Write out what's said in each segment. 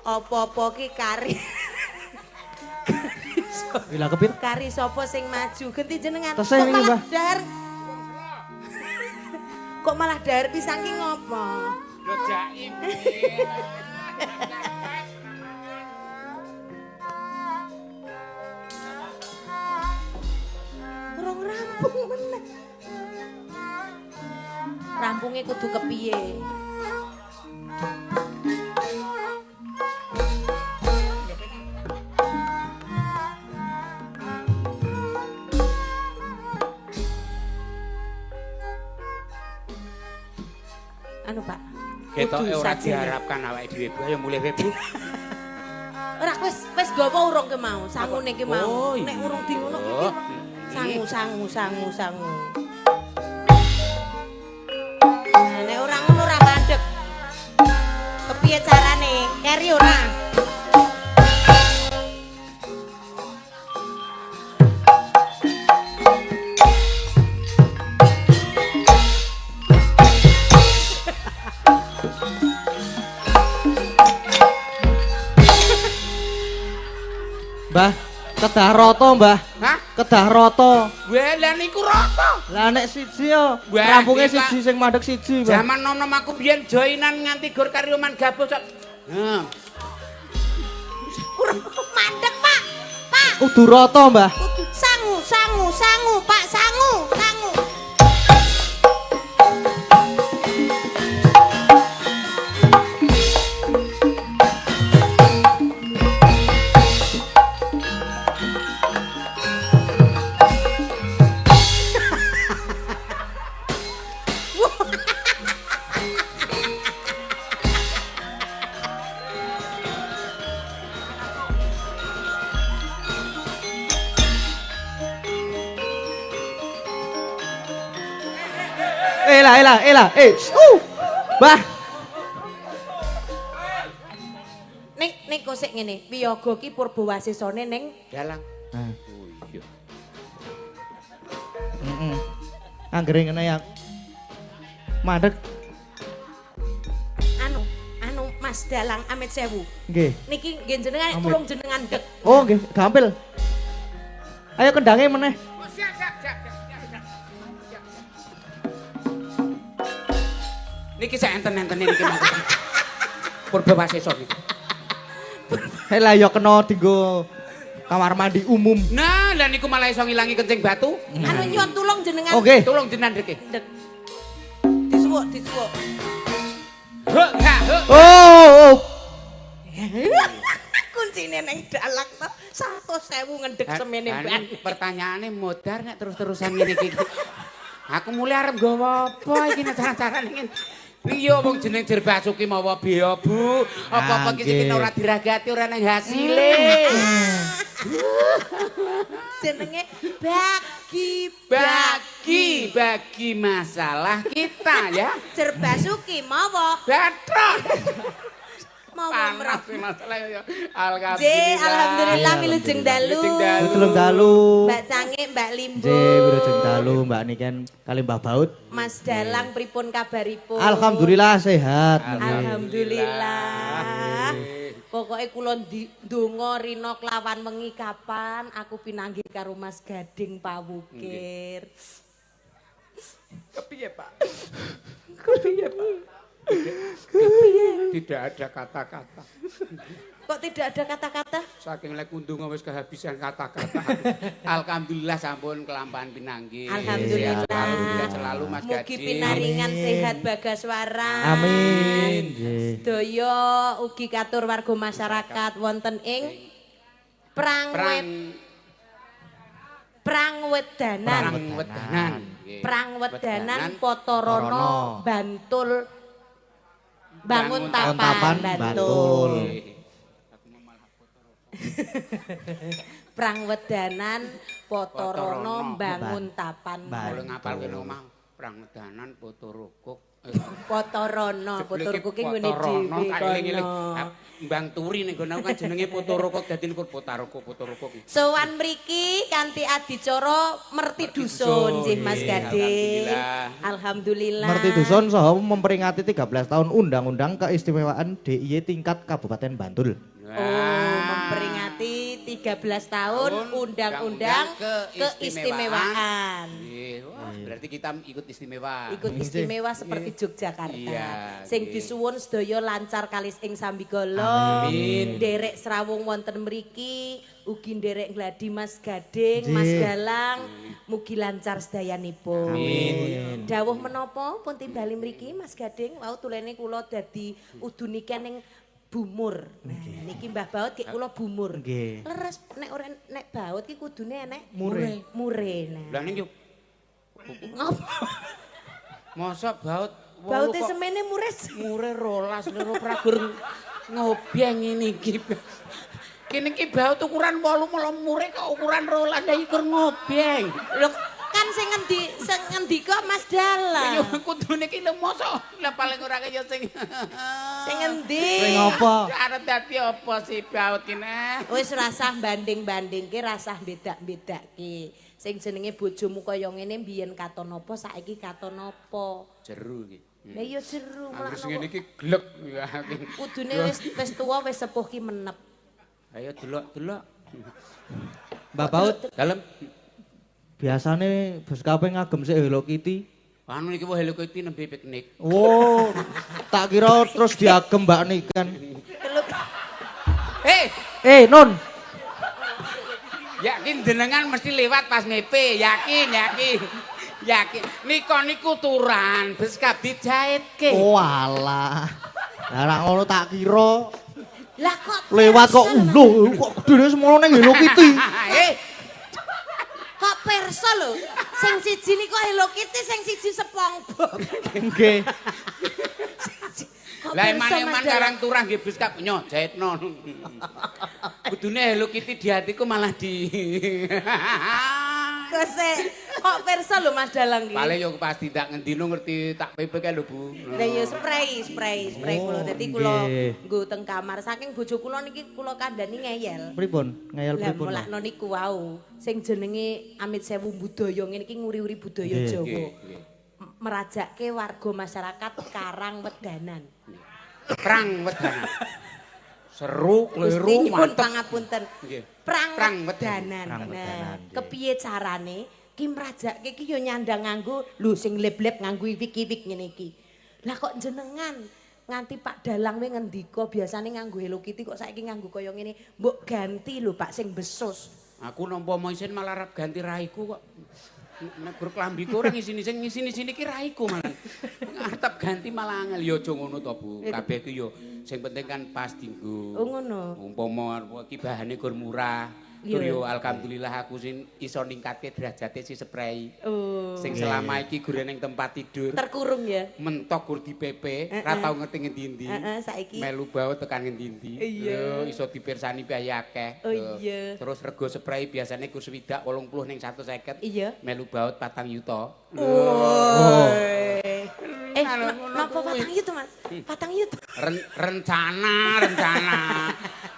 Apa-apa ki kari. Gila kepit. Kari sapa sing maju? Genti jenengan. Tesih iki, Mbah. Dahar. Kok malah dahar pisang ki ngopo? Lho jaim. Urung rampung meneh. Rampunge kudu kepiye? Anu Pak. Ketoke ora sajene. diharapkan awake dhewe Bu. Ayo mulih wae Bu. Ora wis gawa urung ke mau, sangune ki mau. Oh, iya. Nek urung di ngono Oh. sangu. Nah, nek ora ngono ora mandeg. Kepiye carane? Keri ora? Mbah, kedah rata, Mbah. Hah? Kedah rata. Weh, lah niku rata. Lah nek siji yo, Wah, rampunge iki, Pak. siji sing mandek siji, Mbah. Zaman nom-nom aku biyen joinan nganti gor kari oman gabus. Nah, Mandeg, Pak. Pak, Kudu rata, Mbah. sangu, Pak, sangu. Elah. Mbah, Nek kok sik ngene, wiyaga ki purbawasisane ning dalang. Nah. Oh iya. Anggere ngene ya. Mandek. anu Mas Dalang Amit Sewu. Nggih. Niki nggih jenengan Amit. tulung jenengan dek. Oh, nggih, gampil. Ayo kendange meneh. Oh, siap. Niki saya enten-enten niki mau. Purbawasesa niki. Elah yo kena dienggo kamar mandi umum. Nah, lah niku malah iso ngilangi kencing batu. Anu nyuwun tulung jenengan Oke. Tolong jenengan dek. dek. Disuwuk. Hek, hek. Oh. Kuncine ning dalang to 100.000 ngedek semene ban. Pertanyaane modar nek terus-terusan ngene iki. Aku mulai arep nggawa apa iki nek cara-carane ngene. Piye wong jeneng Jerbasuki mawa bea, Bu? Apa-apa iki sing ora diragati ora nang hasile. Jenenge bagi masalah kita ya. Jerbasuki mawa Batrok. mawa Panas sih masalah ya. Alhamdulillah wilujeng dalu. Tulung dalu. Mbak Cange, Mbak Limbo. Wilujeng dalu Mbak niken kali Mbah Baut. Mas Dalang pripun kabaripun? Alhamdulillah sehat. Alhamdulillah. Pokoke kula ndonga rina kelawan wengi kapan aku pinanggih karo Mas Gading Pawukir. Kepiye, Pak? Kepiye, Pak? Tidak ada kata-kata. Kok tidak ada kata-kata? Saking lek undung wis kehabisan kata-kata. Alhamdulillah sampun kelampahan pinanggih. Alhamdulillah. Alhamdulillah selalu Mas Gading. Mugi pinaringan sehat Bagaswara. Amin. Nggih. Sedaya ugi katur warga masyarakat wonten ing Prangwedanan. Prangwedanan Potorono Bantul Bangun Tapan Bantul. Prangwedanan Potorono Bangun Tapan Kalau Bantul. ngapal kene omah Prangwedanan Potorokok Potorono, Potoroko ki ngene Potorono, dhewe tak eling-eling. kono. Mbang Turi ning nggon aku kan jenenge Potoroko dadi niku Potaroko ki. Sowan mriki kanthi adicara Merti Dusun nggih Mas Gading. Alhamdulillah. Merti Dusun saha memperingati 13 tahun Undang-Undang Keistimewaan DIY tingkat Kabupaten Bantul. Oh, memperingati 13 tahun Undang-Undang Keistimewaan. Wah, berarti kita ikut istimewa. Ikut istimewa seperti Yogyakarta. Iya, Sing nggih. disuwun sedaya lancar kalis ing sambigala. Amin. Derek srawung wonten mriki, ugi nderek gladi Mas Gading, Mas Galang, mugi lancar sedayanipun. Amin. Dawuh menapa pun timbali mriki Mas Gading, wau tulene kula dadi uduniken ning Bumur. Nah, niki Mbah Baut ki kula Bumur. Nggih. Leres nek ora nek Baut ki kudune enek Mure. Mure. Nah. Lah ning yo Ngapa? mosok baut Baute kok semene mures. mure 12 loro pragur ngobyeng ngene iki. Kene iki baut ukuran 8 malah mure kok ukuran 12 lah ikur ngobyeng. Lho kan sing ngendi kok Mas Dalang. Yo kudune iki lho mosok lah paling ora kaya sing Sing ngendi? Sing apa? Arep dadi apa sih baut kene? Wis rasah banding-bandingke, rasah bedak-bedake. Sing jenenge bojomu kaya ngene biyen katon apa saiki katon apa. Jeru iki. Lah ya jeru Anggere sing malah. ngene iki glek. Kudune wis tuwa wis sepuh ki menep. Ayo delok-delok. Mbak Baut, Dalem biasane bos kape ngagem sik Hello Kitty. anu iki wae Hello Kitty nembe piknik. Oh, tak kira terus diagem Mbak Niken. Non. Yakin jenengan mesti lewat pas mepe, yakin. Niku turan, bes kabeh jaitke. Oh alah. Lah nek ngono tak kira Lah kok lewat kok lho kok gedene semono ning Hello Kitty. kok perso lho. Sing siji niku Hello Kitty, sing siji SpongeBob. Nggih. Kok Lah perso, eman-eman Mas Dalang? karang turang nggih bes kabeh nyo jaitno. Kudune Hello Kitty di hatiku malah di Kok perso lho Mas Dalang iki. Paling yo pasti tak ngendino ngerti tak pepe kae lho Bu. Lah ya spray kula. Dadi kula nggih. nggo teng kamar. Saking bojo kula niki kula kandhani ngeyel. Pripun? Ngeyel Lah pripun? mulakno niku wau. Sing jenenge Amit Sewu Budaya ngene iki nguri-uri budaya Jawa. Nggih. Merajakke warga masyarakat Karang Wedanan. Perang wedanan. Seru, Gusti kleru, nyuwun mantep. pangapunten. Nggih. Perang Perang Wedanan. Perang Nah, Wedanan, nggih. kepiye carane ki merajakke ki yo nyandang nganggo lho sing leb-leb nganggo iwik-iwik ngene iki. Lah kok jenengan nganti Pak Dalang we ngendika biasane nganggo Hello Kitty kok saiki nganggo kaya ngene. Mbok ganti lho Pak sing besus. Aku nampa moisen malah arep ganti raiku kok. Nek gur klambiku ora ngisi ki raiku malah. Arep ganti malah angel ya aja ngono to Bu. Kabeh ku yo sing penting kan pas dinggo. Oh ngono. Umpama iki bahane gur murah. Tur yo alhamdulillah aku sing iso ningkatke derajate si spray. Oh. Sing selama iki gur ning tempat tidur. Terkurung ya. Mentok gur di PP, ora tau ngerti ngendi-endi. Heeh, saiki. Melu bawa tekan ngendi-endi. Iya. Lho, iso dipirsani bae akeh. Oh, Lho. iya. Terus rego spray biasane ku swidak 80 ning 150. Iya. Melu baut 4 yuta. Oh. Napa kuwi. 4 yuta, Mas? 4 yuta.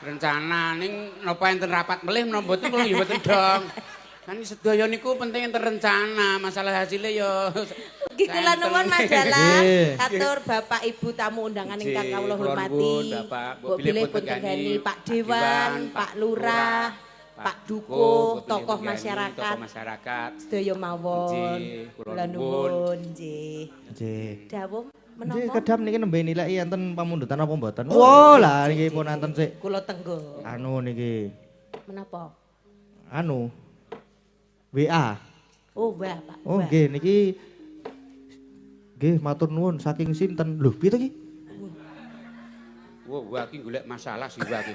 Rencana ning napa enten rapat melih menapa mboten kula ya mboten dong. Kan sedaya niku penting enten rencana, masalah hasilnya yo. Iki kula nuwun Mas Dalang, Nggih. katur Bapak Ibu tamu undangan ingkang Nggih, kawula kula hormati. nuwun, Bapak. Mbok Bilih bilih pun pun tenggani tenggani Pak Pak Dewan, Dewan, Pak Pak Lurah, Pak Pak Dukuh, Dukuh, tokoh Tokoh masyarakat. masyarakat. Sedaya mawon. Nggih, kula Kula nuwun nggih. Nggih. Dawuh Nggih, menapa? kedam niki nembe nilai enten pamundutan apa mboten? Oh, lah niki pun enten sik. Kula tenggo. Anu niki. Menapa? Anu. WA. Oh, wah, Pak. Oh, wah. nggih niki nggih matur nuwun saking sinten? Lho, piye to iki? Wah, iki golek masalah sih wah iki.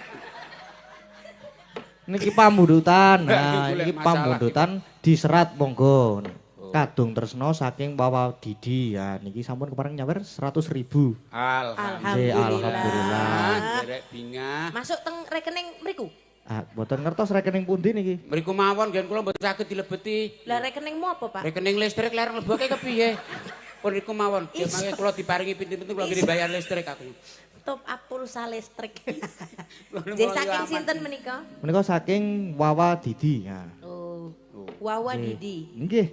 Niki pamundutan. Nah, Nah, golek niki masalah. pamundutan diserat monggo. Kadung tresno saking Wawa Didi. Ya, niki sampun kepareng nyawer 100.000. Alhamdulillah. Alhamdulillah. Derek bingah. Masuk teng rekening mriku. Ah, mboten ngertos rekening pundi niki. Mriku mawon gen kula mboten saged dilebeti. Lah rekeningmu apa, Pak? Rekening listrik ler mleboke kepiye? Pun iku mawon. Ya mangke kula diparingi pinten-pinten kula nggih bayar listrik aku. Top up pulsa listrik. Nggih saking sinten menika? Menika saking Wawa Didi. Ya. Oh. Wawa Didi. Nggih.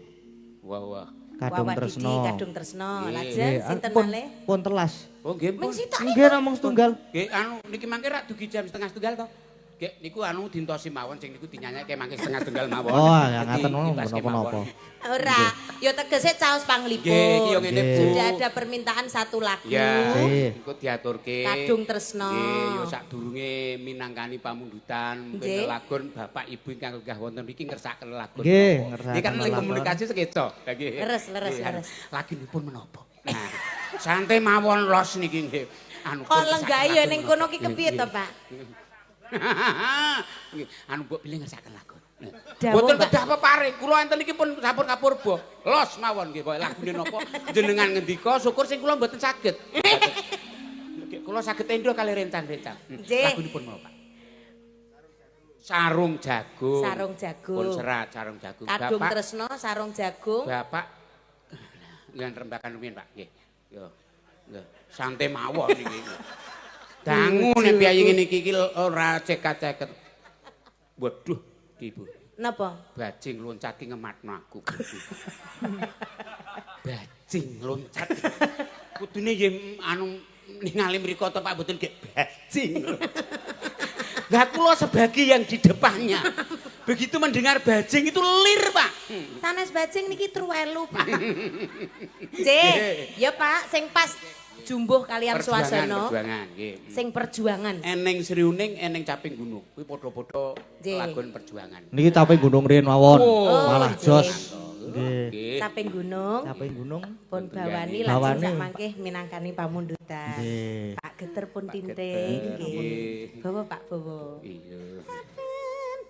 Wah. Kadung Wawa Tresno. Didi, Kadung Tresno. Nggih. Lajeng sinten Pun- malih? Pun telas. Oh nggih pun. Ming sitok Nggih namung setunggal. Nggih anu niki mangke rak dugi jam setengah setunggal to. Nggih niku anu dintosi mawon sing niku dinyanyake mangke setengah setunggal mawon. Oh, ya ngaten Di- ngono ditoske napa-napa. mawon. Ora, yo tegese caos Nggih, iki yo panglipur. ngene Nggih. Bu. Sudah ada permintaan satu lagu. Ya, Nggih. iku diaturke. Kadung Tresno. Nggih, yo sadurunge minangkani pamundutan Nggih. lagun Bapak Ibu ingkang lenggah wonten mriki ngersakaken lagun. Nggih, menapa. ngersakaken Nggih kan lagi lagun. komunikasi sekeca. Lah nggih. Leres, leres, Nggih, anu, leres. Lagunipun menapa? Nah, santai mawon los niki nggih. Anu Kok lenggahi ya ning kono ki kepiye to, Pak? Nggih, anu mbok pilih ngersakaken lagun. Dawuh, Boten Pak. kedah peparing, kula enten iki pun sampun kapurba. Los mawon nggih, pokoke lagune napa jenengan ngendika syukur sing kula mboten saged. Nggih, kula saged endho kali rentang-rentang. Nggih. Lagunipun menapa? Sarung jagung. Sarung jagung. Pun serat sarung jagung. Kadung Bapak, Tresno sarung jagung. Bapak ngan rembakan rumiyin, Pak. Nggih. Yo. Nggih, santai mawon iki. Dangu nek piye ngene iki ora cekat-ceket. Waduh, Ibu. Napa? Bajing loncat ki ngematno aku. Bajing loncat. Kudune yen anu ningali mriko to Pak mboten nggih bajing. Lah kula sebagai yang di depannya. Begitu mendengar bajing itu lir, Pak. Sanes bajing niki truwelu, Pak. Nggih, ya Pak, sing pas jumbuh kalian swasana. Perjuangan, nggih. Sing perjuangan. Eneng Sriuning, eneng Caping Gunung. Kuwi padha-padha Nggih. lagun perjuangan. Niki capek gunung riyen mawon. Oh, Malah nggih. jos. Nggih. Nggih. Saping gunung. Capek gunung. Pun bawani Bawani. lajeng sak mangke minangkani pamundutan. Nggih. Pak Geter pun tinting Geter, nggih. nggih. Bawa Pak bawa. Iya.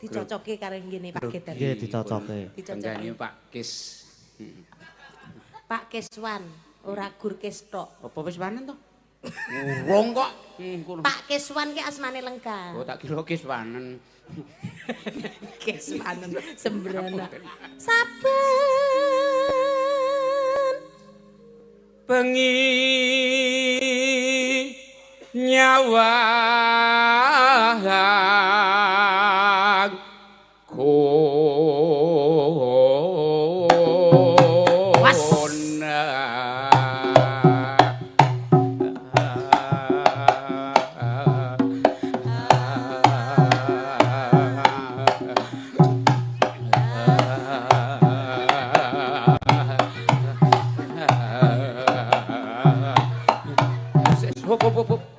Dicocoke karo ngene Pak Geter. Nggih dicocoke. Tenggane Dicocoke. Pak Kis. Pak Keswan, ora Gur Kes tok. Apa wis panen to? Urung kok. Kono. Pak Keswan ki asmane lengkap. Oh tak kira Kis panen. Keswanen sembrana. Saben Bengi nyawa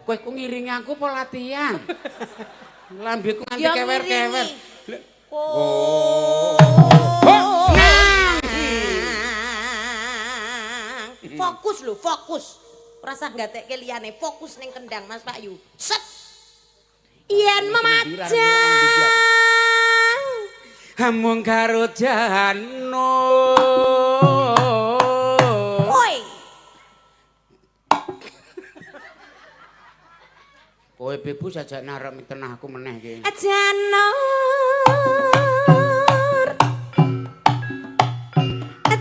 Kowe ku ngiringi aku apa latihan? Lambeku nganti Ya kewer-kewer. ngiringi. Oh. Fokus lho, fokus. Rasa gatekke liyane, fokus ning kendang Mas Pakyu. Set. Yen memajang Hamung karo jano. Woi, Kowe bebu sajak narek tenah aku meneh iki. Janur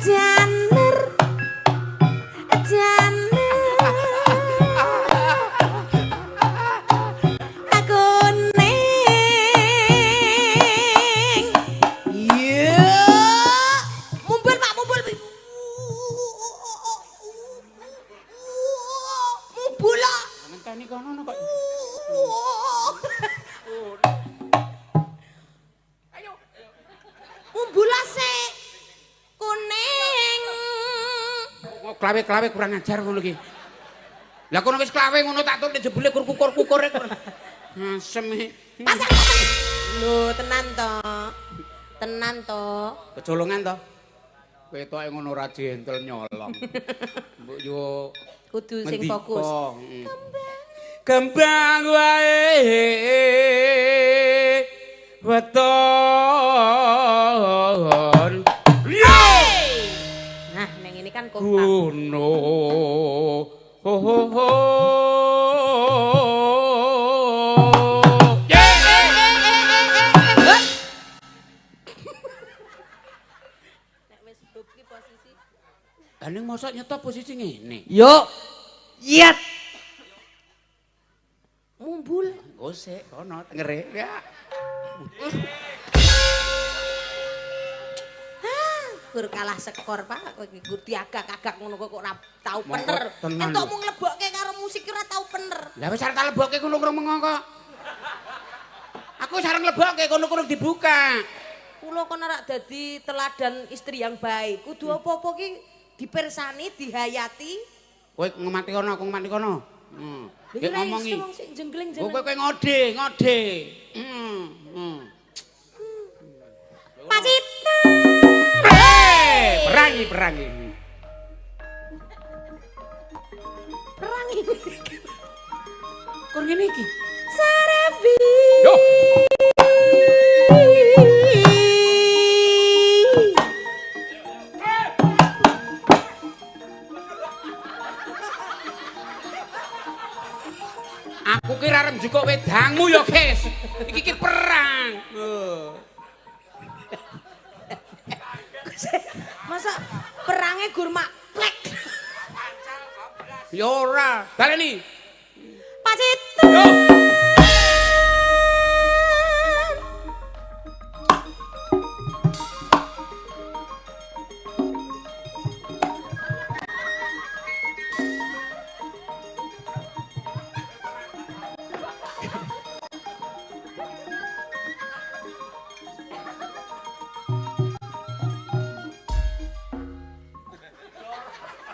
Janur Janur Aku ning Iya Mumpul Pak, mumpul Mumpul lah Ngenteni kono kok. Ayo. Umbulase kuning. Oh, klawe-klawe kurang ajar ngono iki. Lah kono wis klawe ngono tak tutuk jebule kukur-kukure kok. Asem iki. Pasang. Lho, tenan to. Tenan to. Kecolongan to. Ketoke ngono ora jentel nyolong. Mbok yo Kudu sing ngendika, fokus. Kembang wae weton. Nah, neng ini kan kompak. Kuno. Ho ho ho. ning mosok nyetop posisi ngene. Yo. Yat. Mumbul. Gosek kono tengere ya. Gur kalah skor Pak, kowe iki gur diagak-agak ngono kok ora tau Monggo bener. tenan Entuk lho. mung lebokke karo musik ora tau bener. Lah wis arep tak lebokke kono krung mengo kok. Aku sareng lebokke kono-kono dibuka. Kula kono rak dadi teladan istri yang baik. Kudu apa-apa ki dipersani, dihayati. Kowe ngemati kono, aku ngemati kono. Iki ngomongi. Wong sing jengleng Kowe jeneng. ngode, ngode. Pasita. Perangi, perangi. Perang iki. Kon ngene iki. Sarevi. Yo. Aku kira arep njukuk wedangmu ya, Guys. Iki ki perang. Masa perangnya gur mak plek. Ya ora, baleni. Pasita. Yo.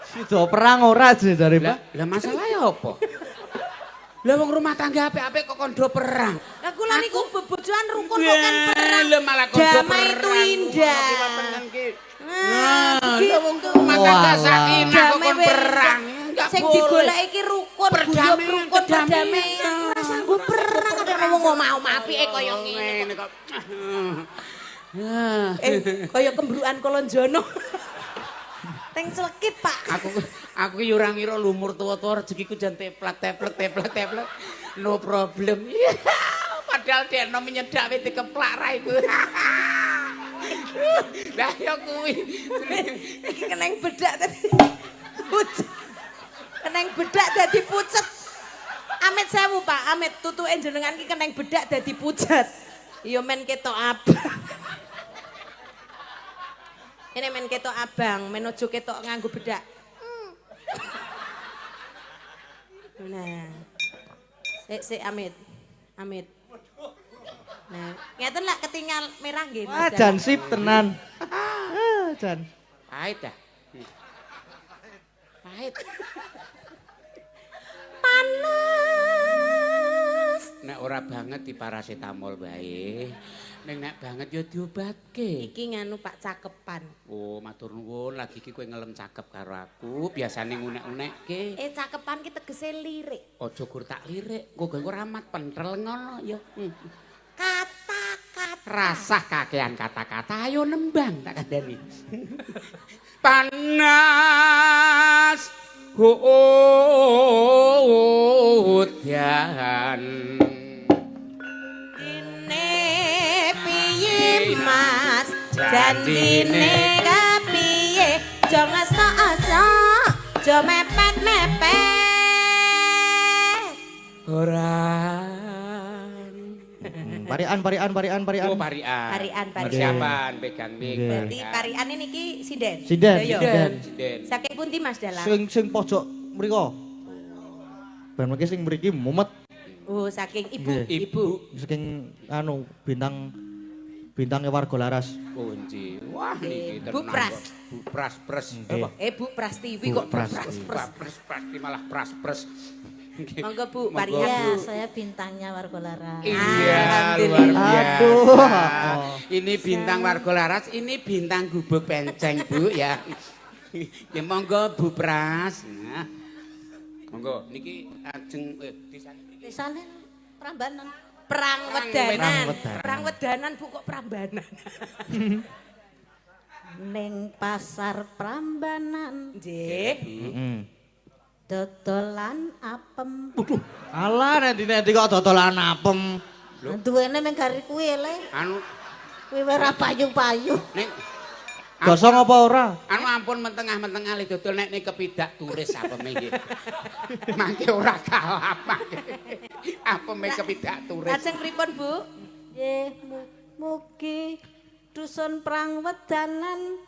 Sido perang ora jare Pak. Lah masalah ya apa? Lah wong rumah tangga apik-apik kok kondo perang. Lah kula niku bebojoan rukun kok kan perang. Lah malah kondo perang. Damai itu indah. Nah, lah wong rumah tangga sakinah kok kon perang. Sing digoleki iki rukun, guyub rukun perdamaian. Ora sanggup perang ada wong omah-omah apike kaya ngene. kok. Kaya kembrukan Kolonjono. Teng celekit, Pak. Aku ki ora ngira lumur tuwa-tuwa rezekiku jan teplak. No problem. Padahal dekno menyedak wis dikeplak ra iku. Lah ya kuwi. Iki keneng bedak tadi. Pucet. Keneng bedak dadi pucet. Amit sewu, Pak. Amit tutuke jenengan iki keneng bedak dadi pucet. Ya men ketok abang. Ini men ketok abang, men ojo ketok nganggo bedak. Nah. Sik Amit. Amit. Nah, ngeten lak ketinggal merah nggih Wah, Mas. jan sip tenan. Jan. Pahit dah. Pahit. Panas. Nek ora banget di parasetamol bae. Nek banget ya diobatke. Iki nganu Pak cakepan. Oh, matur nuwun, lagi iki kowe ngelem cakep karo aku, biasane ngunek-unekke. Cakepan ki tegese lirik. Aja gur tak lirik, engko engko ramat pentrel ngono ya. Kata-kata. Rasah kakean kata-kata, ayo nembang tak kandhani. Panas udan. Mas janjine kapiye aja ngesok-esok aja mepet-mepet ora Parian. oh parian persiapan pegang mik berarti parian ini ki sinden Sinden. saking pundi Mas Dalang Sing pojok mriko. Ben mriki sing mriki mumet. oh saking Nggih. ibu Saking anu bintangnya warga laras. kunci wah niki Bu Pras. Bu Pras pres Nggih. Bu Pras TV kok Bu Pras. pres malah pras pres monggo Bu Monggo, parian Bu. Ya, saya bintangnya Warga Laras. iya luar Alhamdulillah. biasa Aduh. ini bintang warga laras ini bintang gubuk penceng Bu ya ya monggo Bu Pras nah. Monggo niki ajeng Desane Prambanan. perang wedanan. Bu kok Prambanan Ning pasar Prambanan nggih Heeh. dodolan apem. Alah nanti kok dodolan apem. Duwene ning gari kuwi le. anu Kuwi ora payu-payu. ning Gosong apa ora? Anu ampun mentengah-mentengah le dodol nek ning kepidak turis apeme nggih. Mangke ora kalap mangke. Apeme kepidak turis. Lajeng pripun, Bu? Nggih, mugi dusun Prangwedanan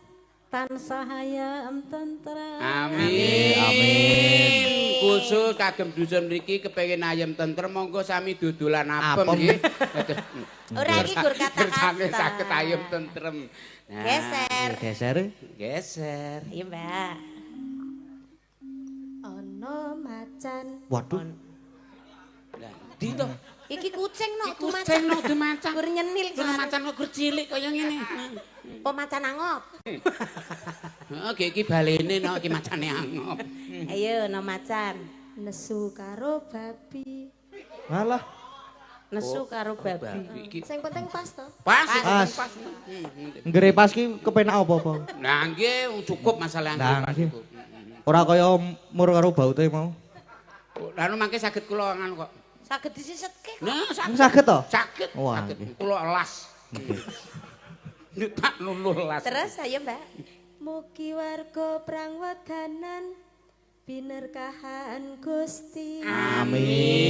tansah ayem tentrem. Amin. Amin. Khusus kagem dusun mriki kepengin ayem tentrem monggo sami dodolan apem Apem. nggih. Ora iki gur Bersami kata-kata. saged ayem tentrem. Nah, Geser. Geser. Geser. Ayo, Mbak. Ana macan Waduh. Lah, ndi to? Iki kucing no, Iku macan. ceng no macan. Gur nyenil Gur soalnya. macan kok gur cilik kaya ngene. Oh, macan angop. Heeh, iki balene no iki macane angop. Ayo, no macan. nesu karo babi. Alah. Nesu karo babi. Babi iki Sing penting pas to. pas. Pas. Pas. Nggere pas ki kepenak apa-apa. Nah, nggih cukup masalah Nah, pas nggih. iku. Ora kaya mur karo baute mau. Lalu mangke saged kula nganu kok. Saged disisetke. Nah, Saged to? Saged. Wah, Saged. nggih. Kula elas. Tak luluh las. Terus ayo, Mbak. Mugi warga Prangwedanan binerkahan Gusti.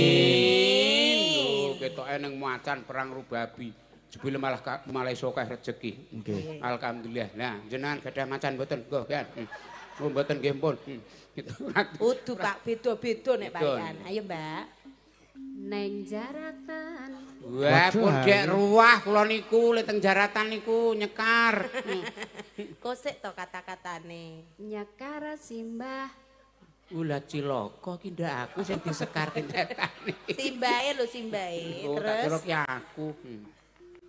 Amin. Lho, ketoke ning macan perang rubabi. Jebule malah iso akeh rejeki. Nggih. Alhamdulillah. Nah, jenengan gadah macan mboten? Nggih, kan. Oh, mboten nggih pun. Gitu. Udu Pak, beda-beda nek Betul. paekan. Ayo, Mbak. Neng jaratan Wah, Waduh, pun dek ruah kula niku le teng jaratan niku nyekar. Kosek to kata-katane. nyekar simbah. Ula cilaka ki ndak aku sing disekar tindatane. Simbae lho, simbae. Oh, tak kira Terus ki aku.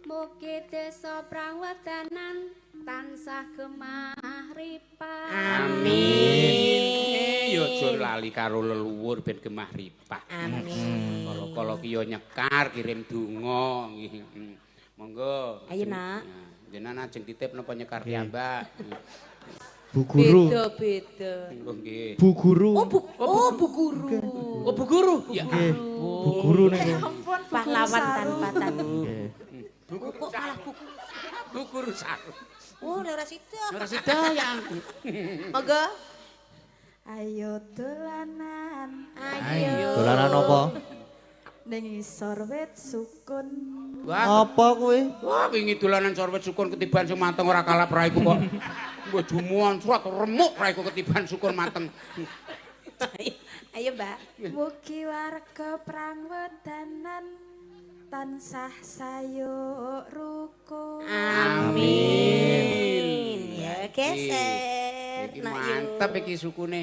Mugi desa Prangwedanan tansah kemahripan. amin. Ya aja lali karo leluhur ben gemah ripah. Amin. Kala-kala ki ya nyekar kirim donga nggih. Monggo. Ayo, Nak. Nah, jenengan ajeng titip napa nyekar piyambak. Bu guru. Beda-beda. Monggo nggih. Bu guru. Oh, Bu Guru. Oh, Bu Guru. Ya. Nggih. Bu guru niku. Pahlawan tanpa tanding. Nggih. Kok malah buku. Bu Guru sarung. Oh, ora sida. Ora sida ya. Monggo. Ayo dolanan Ayo. Dolanan apa? ning isor wit sukun. Wah, Apa kuwi? wah wingi dolanan sorwet sukun ketiban sing mateng ora kalap raiku kok. Mbok jumuan surat remuk raiku ketiban sukun mateng. Ayo, Mbak. Mugi warga Prangwedanan tansah sayo rukun. Amin. Ya, geser. Iki Nak, yuk. mantep iki sukune.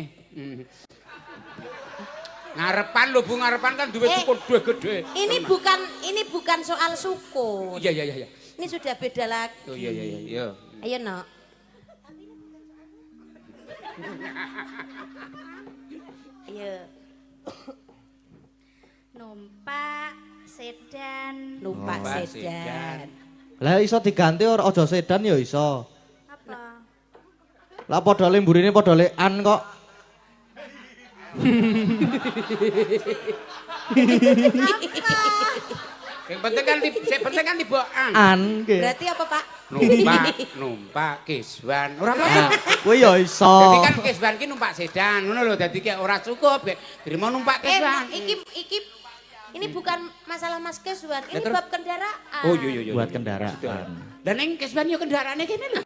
Ngarepan lho Bu, ngarepan kan duwe sukun duwe gede. Ini bukan soal suku. Iya iya iya. Ini sudah beda lagi. Oh iya iya iya. Ayo, Nok. Ayo. Numpak sedan. Numpak Numpak sedan. Lah iso diganti ora aja sedan ya iso. Apa? Lah padha le mburine padha le an kok. Yang penting kan tibokan. An nggih. Berarti apa, Pak? Numpak kiswan. Ora apa-apa. Kuwi ya iso. Jadi kan kiswan ki numpak sedan, ngono lho. Dadi kayak ora cukup, terima numpak kiswan. Ini bukan masalah Mas Keswan, ini Lah, terus? bab kendaraan. Oh iya iya iya. Buat iya. kendaraan. Dan yang kiswan yo kendaraane kene lho.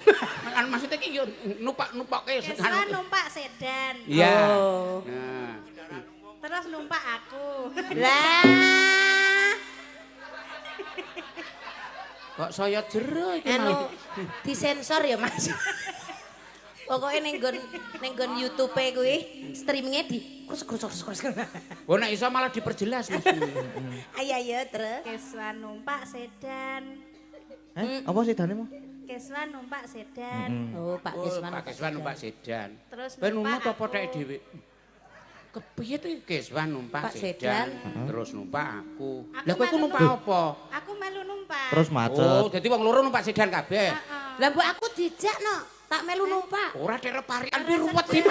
Kan maksudnya ki yo numpak Keswan kiswan. numpak sedan. Iya. Oh. Nah. Terus numpak aku. Lah, Kok saya jero iki anu malah. disensor ya, Mas. Pokoknya nenggon YouTube kuwi streamingnya di kurus. Oh nek iso malah diperjelas Mas. Ayo terus. Keswan numpak sedan. Apa sedane mau? Keswan numpak sedan. Oh, Pak Oh, Keswan. Pak Kiswan numpak sedan. Terus Ben numpak numpak apa aku. tek dhewe? Kepiye to Kiswan numpak Pak sedan, sedan. terus numpak aku. Aku Lah kowe ku melu numpak numpak. apa? Aku melu numpak. Terus Oh, macet. dadi wong loro numpak sedan kabeh. Lah mbok aku dijak no, tak melu numpak. Ora derep parian pi ruwet iki.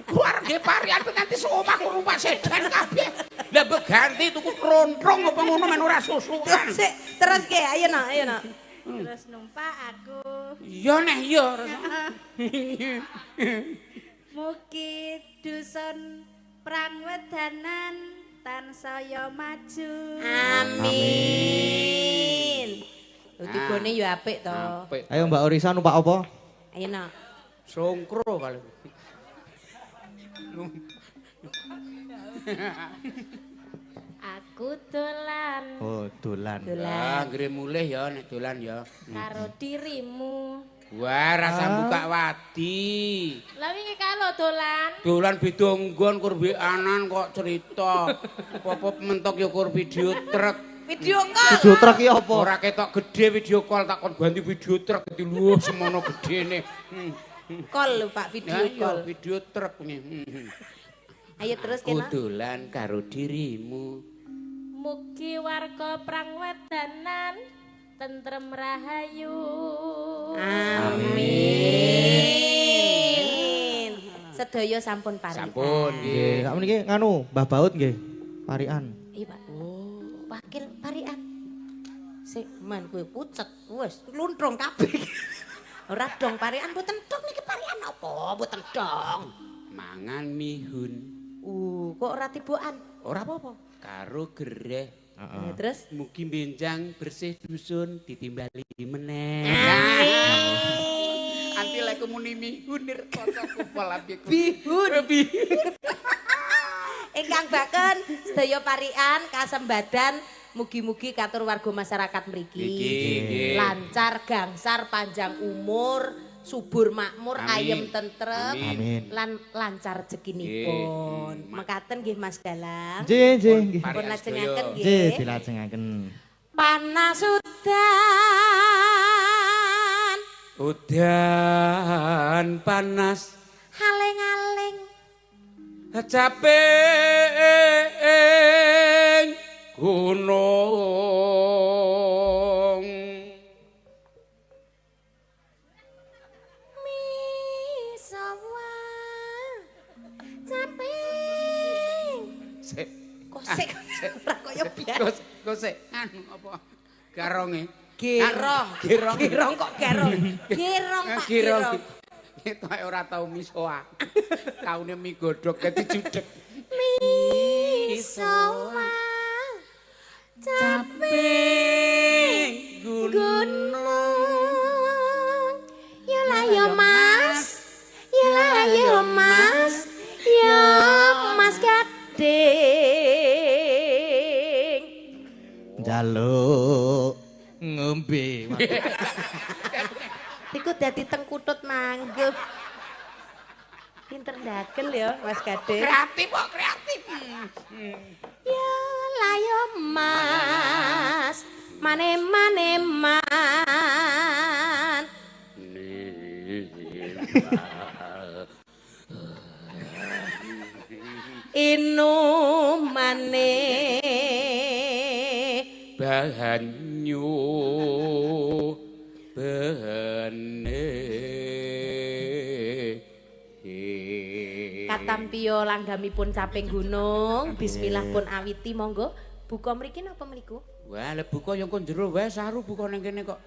Keluar ge parian pi nganti omahku numpak sedan kabeh. Lah mbok ganti tuku trontrong apa ngono men ora susukan. Sik, terus ke, ayo no. Terus numpak aku. Ya neh ya. Mugi dusun Prangwedanan tansaya maju. Amin. Lho tibone yo apik to. Apik. Ayo Mbak Orisa numpak apa? Ayo no. Songkro kali. Aku dolan Oh, dolan. Ah, nggih mulih ya nek dolan ya. karo dirimu. Wah, rasa buka wadi. Lah wingi kalau dolan Dolan beda nggon kur anan kok cerita. Apa mentok ya kur video truk. Video call. Video truk ya apa? Ora ketok gede video call tak kon ganti video truk dadi luwih semono gedene. Call lho Pak, video call. Video truk nggih. Ayo terus Aku kena. dolan karo dirimu. mugi warga Prangwedanan tentrem rahayu. Amin. Sedaya sampun parian. Sampun Nggih, nggih. sak meniki nganu Mbah Baut nggih. Parian. Iya Pak. Oh, wakil parian. Sik men kowe pucet wis luntrung kabeh. Ora dong parian mboten dong niki parian apa? Mboten dong. Mangan mihun. Kok ora tibokan? Ora apa-apa. Karo gereh. Ya, terus Mugi benjang bersih dusun ditimbali meneh. Anti lek muni mihun rekoso palapi. bihun. Ingkang baken sedaya parian kasembadan mugi-mugi katur warga masyarakat mriki Nggih. lancar gangsar panjang umur subur makmur Amin. ayem tentrem Amin. lan lancar rezekinipun. Nggih. Mekaten nggih Mas Dalang. Nggih, nggih, nggih. Pun Parian lajengaken sedaya. Nggih, nggih. dilajengaken. Panas udan Udan panas haling-haling capek gunung. misawa caping Sik. kosek ora kaya biasa. Kok sik anu apa garonge? Gerong. Gerong. Gerong kok gerong. Gerong Pak Gerong. gerong. Ketoke ora tau misoa. Kaune mie godhog dadi judeg. Misawa caping gunung. Ya lah ya Mas. Ya lah ya Mas. Ya Mas Gading. Njaluk ngombe. Iku dadi tengkutut manggup. Pinter ndagel ya Mas Gading. Kreatif kok kreatif. Ya lah ya Mas. Mane man. Inu mane Banyu bene Katampio langgamipun caping gunung. Bismillah pun awiti monggo. Buka mriki napa mriku? Wah, lek buka yang kon jero wae saru buka ning kene kok.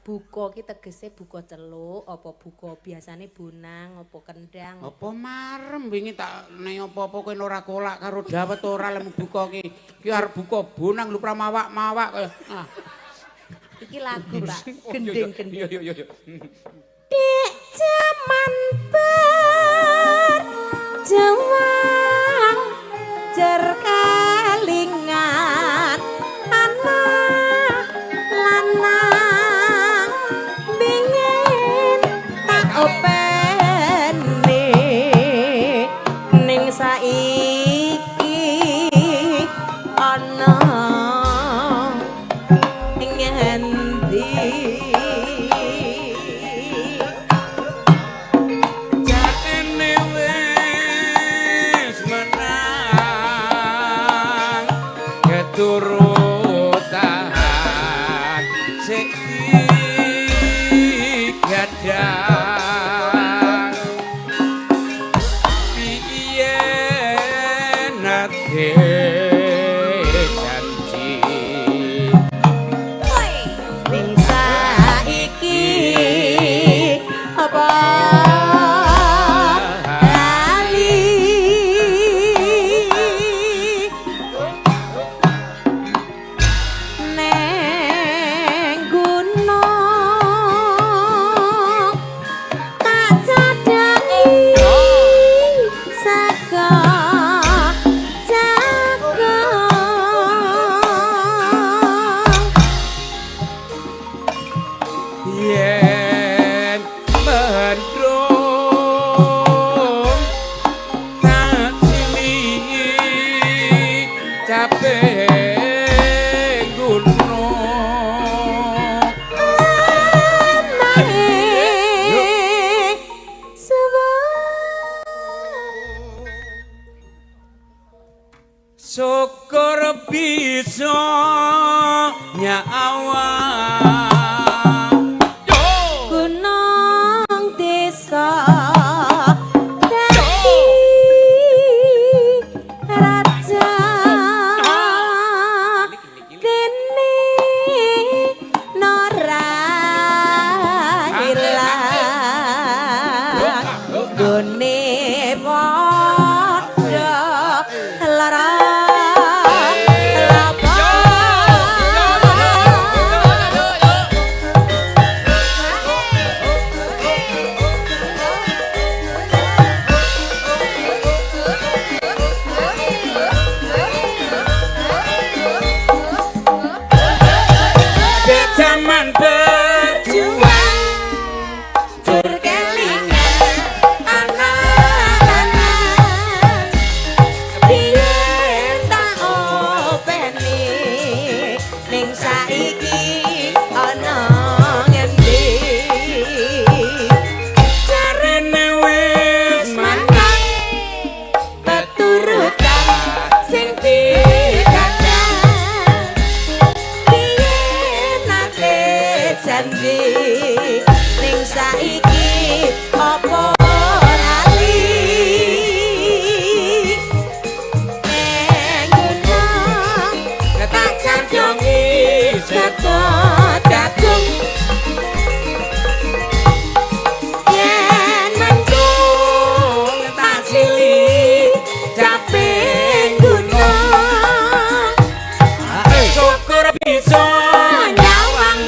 Buka ki tegese buka celuk apa buka biasane bonang apa kendang. Apa marem wingi tak nek apa-apa kowe ora kolak karo dawet ora lemu buka ki. Ki arep buka bonang lu pramawak-mawak kaya. Ah. Iki lagu, Pak. Yo Gending-gending. yo yo yo. Dek jaman berjuang jer kelingan anak lanang bingin tak openi ning saiki ana ing endi Jatene wis menang nyawa. Gunung desa raja kene nora ilang gone padha lara Zaman berjuang tur kelingan anak-anak biyen tak openi ning saiki ana ngendi jarene wis manang keturutan sing dikadang biyen nate janji ning saiki apa lali gunung tak canjongi jago jagung yen mendung tak sili caping gunung syukur bisa nyawang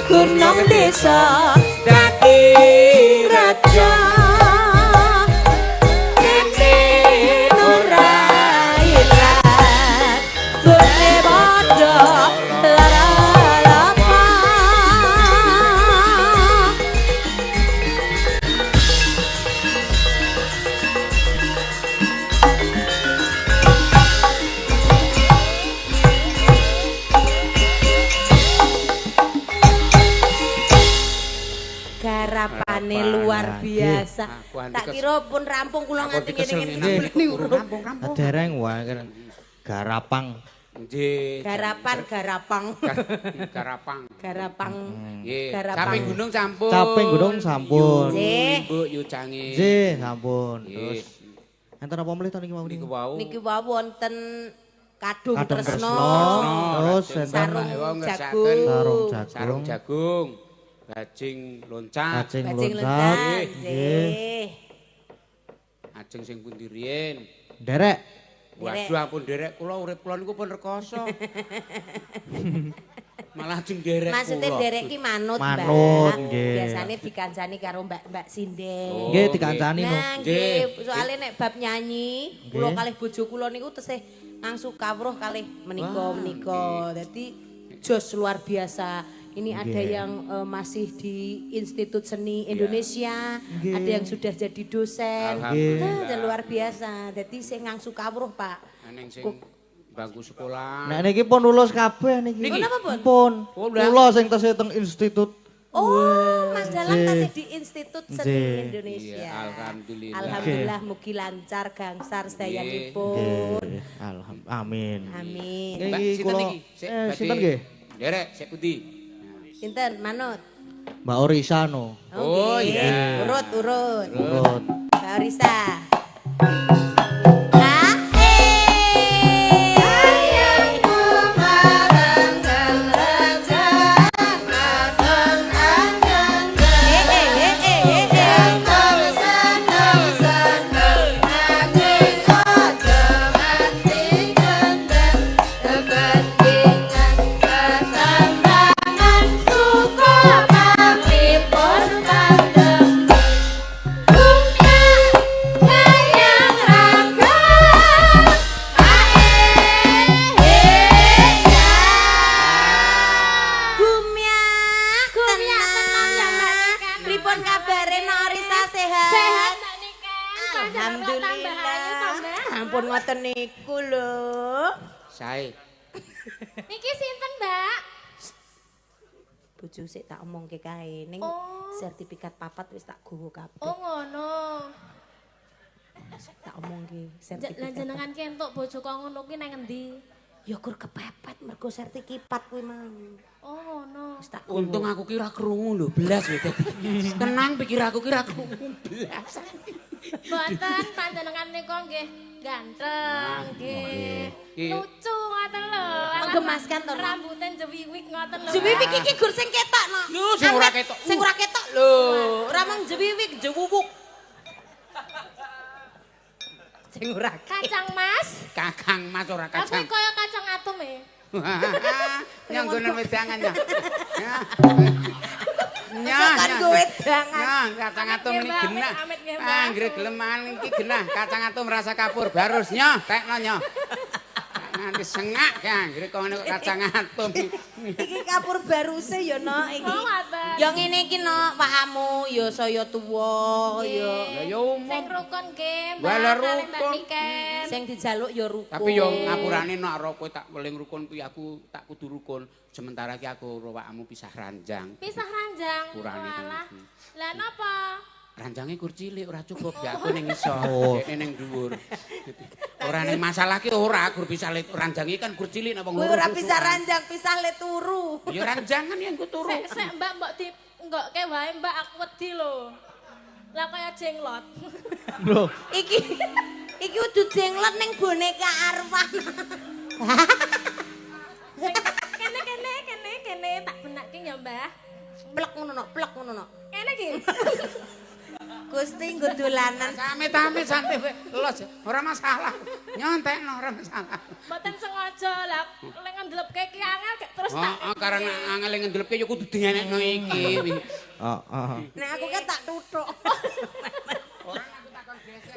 gunung desa dadi raja kene ora ilang gone padha lara lapa garapane luar biasa. Aku anti Tak kira pun rampung kula nganti ngene-ngene Nggih. jebule urung. rampung. Dereng wae garapang. Nggih. Garapan garapang. Garapang. Garapang. Nggih. Garapang. Caping gunung sampun. Caping gunung sampun. Nggih. Mbok yu cange. Nggih, sampun. Nggih. Terus enten apa meneh to niki mau Niku niku? wau. Niki wau wonten kadung Kadung tresno. tresno. Terus enten Sarung Wong jagung. sarung Sarung jagung. jagung. Bajing loncat. Cacing Bajing loncat. loncat. Nggih. Nggih. Ajeng sing pundi riyen. Derek. Waduh ampun derek kula urip kula niku pun rekoso. Malah ajeng derek kula. Maksudnya derek ki manut, Manut, Mbak. nggih. Biasane dikancani karo Mbak Sindeng. Oh, Nggih dikancani no. Nah, Nggih. nggih, soalnya nek bab nyanyi, Nggih. kula kalih bojo kula niku tesih ngangsu kawruh kalih menika. Dadi jos luar biasa. Ini ada Nggih. yang masih di Institut Seni Indonesia, Nggih. ada yang sudah jadi dosen. Alhamdulillah. Dan luar biasa. Dadi sing ngangsu kawruh, Pak. Neng sing bangku sekolah. Nek niki pun lulus kabeh niki. Niki? Napa, Pun? Pun. Oh, lah. Kula sing tesih teng institut. Oh, Mas Dalang Nggih. tasih di Institut Seni Nggih. Indonesia. Iya, alhamdulillah. Alhamdulillah mugi lancar gangsar sedayanipun. Nggih. Amin. Amin. Nggih. Mbak, Iki sinten kula- iki? Sik, eh, badhe. sinten nggih? Derek, sik pundi? Sinten manut? Mbak Orisa no. Oh, nggih. iya. Urut. Urut. Mbak Orisa. Ah, ayamku marang raja, mateng anjang. Seneng-seneng nanging aja nganti kendeng. Kepentingan ketambangan suka mamipun pandem. Bumya kayang raga Bumya tenang ya, Mbak Nika. Pripun kabare Norisa sehat? Sehat Mbak Nika. Alhamdulillah. Ampun ngoten niku lho. Sae. Niki sinten, Mbak? Bojo sik tak omongke kae ning Oh. sertifikat papat wis tak gowo kabeh. Oh ngono. Tak omongke Lah sertifikat. jenengan ki entuk bojo kok ngono ki nang endi? Ya kur kepepet mergo serti kipat kuwi mang. Oh ngono. Wis tak Untung aku kira krungu lho, belas lho dadi. Tenang pikir aku kira krungu belas. Mboten panjenengan niku nggih ganteng, nggih. Lucu ngoten lho. Menggemaskan to. Rambute jewiwik ngoten lho. Jewiwik iki gur sing ketokno. Lho, sing ora ketok. Sing ora ketok lho. Ora mang jewiwik, jewuwuk. Sing ora Kacang Mas. Kakang Mas ora Aku kacang. kaya kacang atom e. Nyanggonan wedangan ya. Kan go wedangan. Kacang atom ini Amit, genah. amit, nggih, Mbak. Anggere geleman iki genah, kacang atom rasa kapur barus nyoh, tekno nyoh. Nanti sengak ya, anggere kono kacang atom. Iki kapur baruse ya no iki. Oh, ngoten. Ya ngene iki no, pahamu ya saya tuwa ya. Ya ya umum. Sing rukun nggih, Mbak. Wala kali Mbak rukun. Niken. Sing dijaluk ya rukun. Tapi yo ngapurane nek ora kowe tak weling rukun kuwi aku tak kudu rukun. Sementara iki aku awakmu pisah ranjang. Pisah ranjang. Kurane kan. Walah. Lah napa? Ranjange kur cilik ora cukup ya aku ning isor, Oh. dekne ning dhuwur. Ora ning masalah ki ora gur pisah ranjange kan kur cilik napa Kowe ora pisah ranjang, pisah le turu. Ya ranjangan yang ku turu. Sek Mbak mbok di enggokke wae Mbak aku wedi lho. Lah kaya jenglot. Lho, Iki udah jenglot ning boneka arwah. Kene tak benake ya Mbah. Plek ngono no, plek ngono no. Kene iki. Gusti nggo dolanan. Amit-amit santai wae. Los ora masalah. Nyontekno ora masalah. Mboten sengaja lah lek ngendelepke ki angel gek terus tak. Heeh, karena angel ngendelepke ya kudu dingenekno iki. heeh. Nek aku kan tak tutuk. Ora aku takon gesek.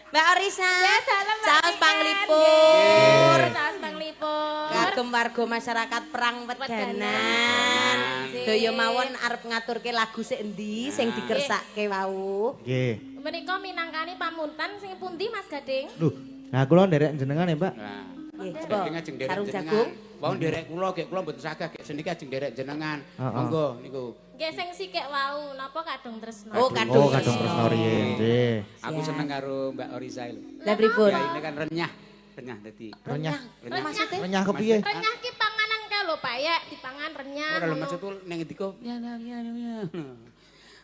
Mbak Orisa, Ya dalem Mbak Caos Niken. Panglipur. Nggih, Caos Panglipur. Kagem warga masyarakat perang wedanan. Wedanan. Daya mawon arep ngaturke lagu sik endi sing dikersake wau. Nggih. Menika minangkani pamunten sing pundi Mas Gading? Lho, nah kula nderek jenengan ya, Mbak. Nah, Nggih, Gading coba. ajeng derek Sarung jenengan. jagung. Wau nderek kula gek kula mboten sagah gek seniki ajeng derek jenengan. Monggo niku. Nggih sing sikek wau napa kadung tresno. Oh, Oh, kadung. kadung tresno riyen. Nggih. Aku seneng karo Mbak Orisa lho. Lah pripun? Ya ini kan renyah. Renyah dadi. Renyah. Maksudnya? Renyah kepiye? Renyah ki panganan ka lho, Pak ya, dipangan renyah. Ora lho ngono. maksudku ning ngendika. Ya ya ya.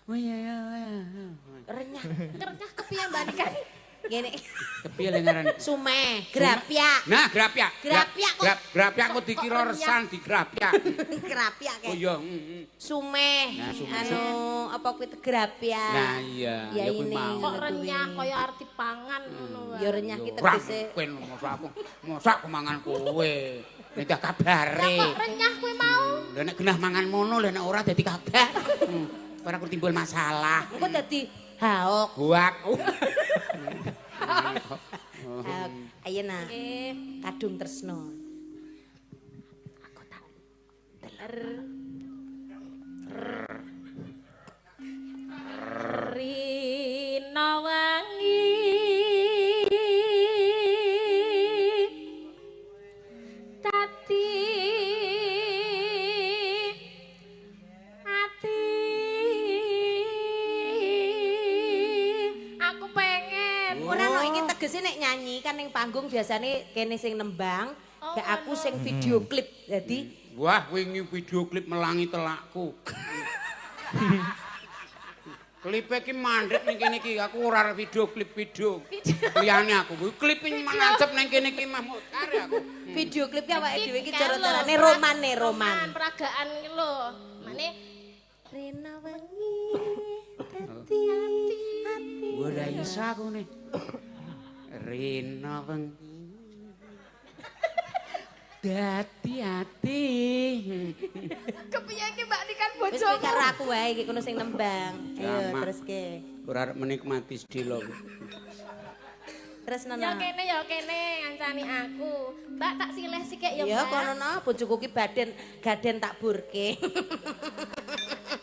Oh ya ya. Renyah. Renyah kepiye Mbak Niken? Ngene. Kepiye le ngaran? Sumeh, grapyak. Nah, grapyak. Grapyak kok. Grapyak kok dikira resan digrapyak. Grapyak Oh kayak. iya, Sumeh. Nah, sumeh. Anu apa kuwi grapyak. Nah iya, Ya ya kuwi ini. mau. Kok renyah kaya arep dipangan ngono wae. Ya renyah ki Ora tegese. kowe mosok aku mangan kowe. Nek gak kabare. Kok renyah kuwi mau? Lah nek genah mangan mono lha nek ora dadi kabar. Ora aku timbul masalah. Engko dadi haok. Buak. Haok. Ayeuna. Nggih. Kadung tresno. Rina wangi dadi ati aku pengen Ora no iki tegese nek nyanyi kan ning panggung biasane kene sing nembang, Oh, gak aku sing video klip. Jadi Wah, wingi video klip melangi telakku. Klipe ki mandek ning kene iki, aku ora video klip video. Liyane aku, kuwi klip iki manancep ning kene iki mah kare aku. video klip ki awake dhewe iki Kan lho, cara-carane romane roman. peragaan iki lho. Mane Rina wengi dadi ati. Gua udah iso aku nih. Rina wengi. Dadi ati. kepiye iki Mbak Niken Wis kowe karo aku wae iki kono sing nembang. Ayo Lama. teruske. Ora arep menikmati sedilo. Terus Ya nono. kene ngancani aku. Mbak tak sileh sikik ya, Ya Mbak. kono no bojoku ki gaden tak burke.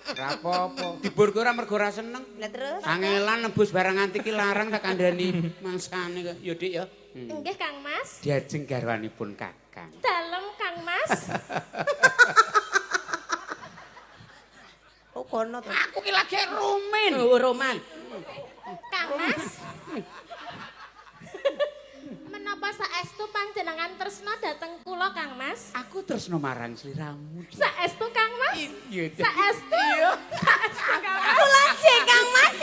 Ora apa-apa. Dibur ora mergo ora seneng. Lah terus Angelan nebus barang antik ki larang tak kandhani mangsane kok. Ya Dik ya. Nggih Kang Mas. Diajeng garwanipun Kakang. Dalem Kang Mas. oh kono to. Aku ki lagi rumin. Oh roman. Kang Mas. Menapa saestu panjenengan tresna Aku tresno marang sliramu. Saestu Kang Mas. Iya. Saestu. Saestu Kang Mas. Kula jek Kang Mas.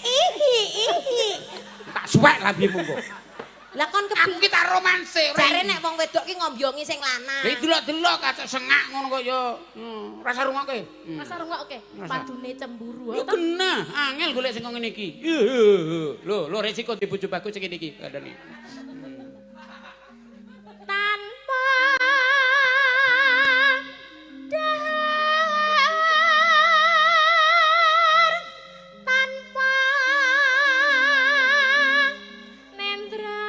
Ihi. Tak suwek lambimu kok. Lah kon Aku ki tak romanse. jare nek wong wedok ki ngombyongi sing lanang. Lah delok-delok kacak sengak ngono kok ya. Rasa rungokke. Masa rungokke padune cemburu. Yo kena, angel golek sing ngene iki. Lho, resiko di bojo bagus sing ngene iki kandhane. Tanpa dahar, tanpa nendra.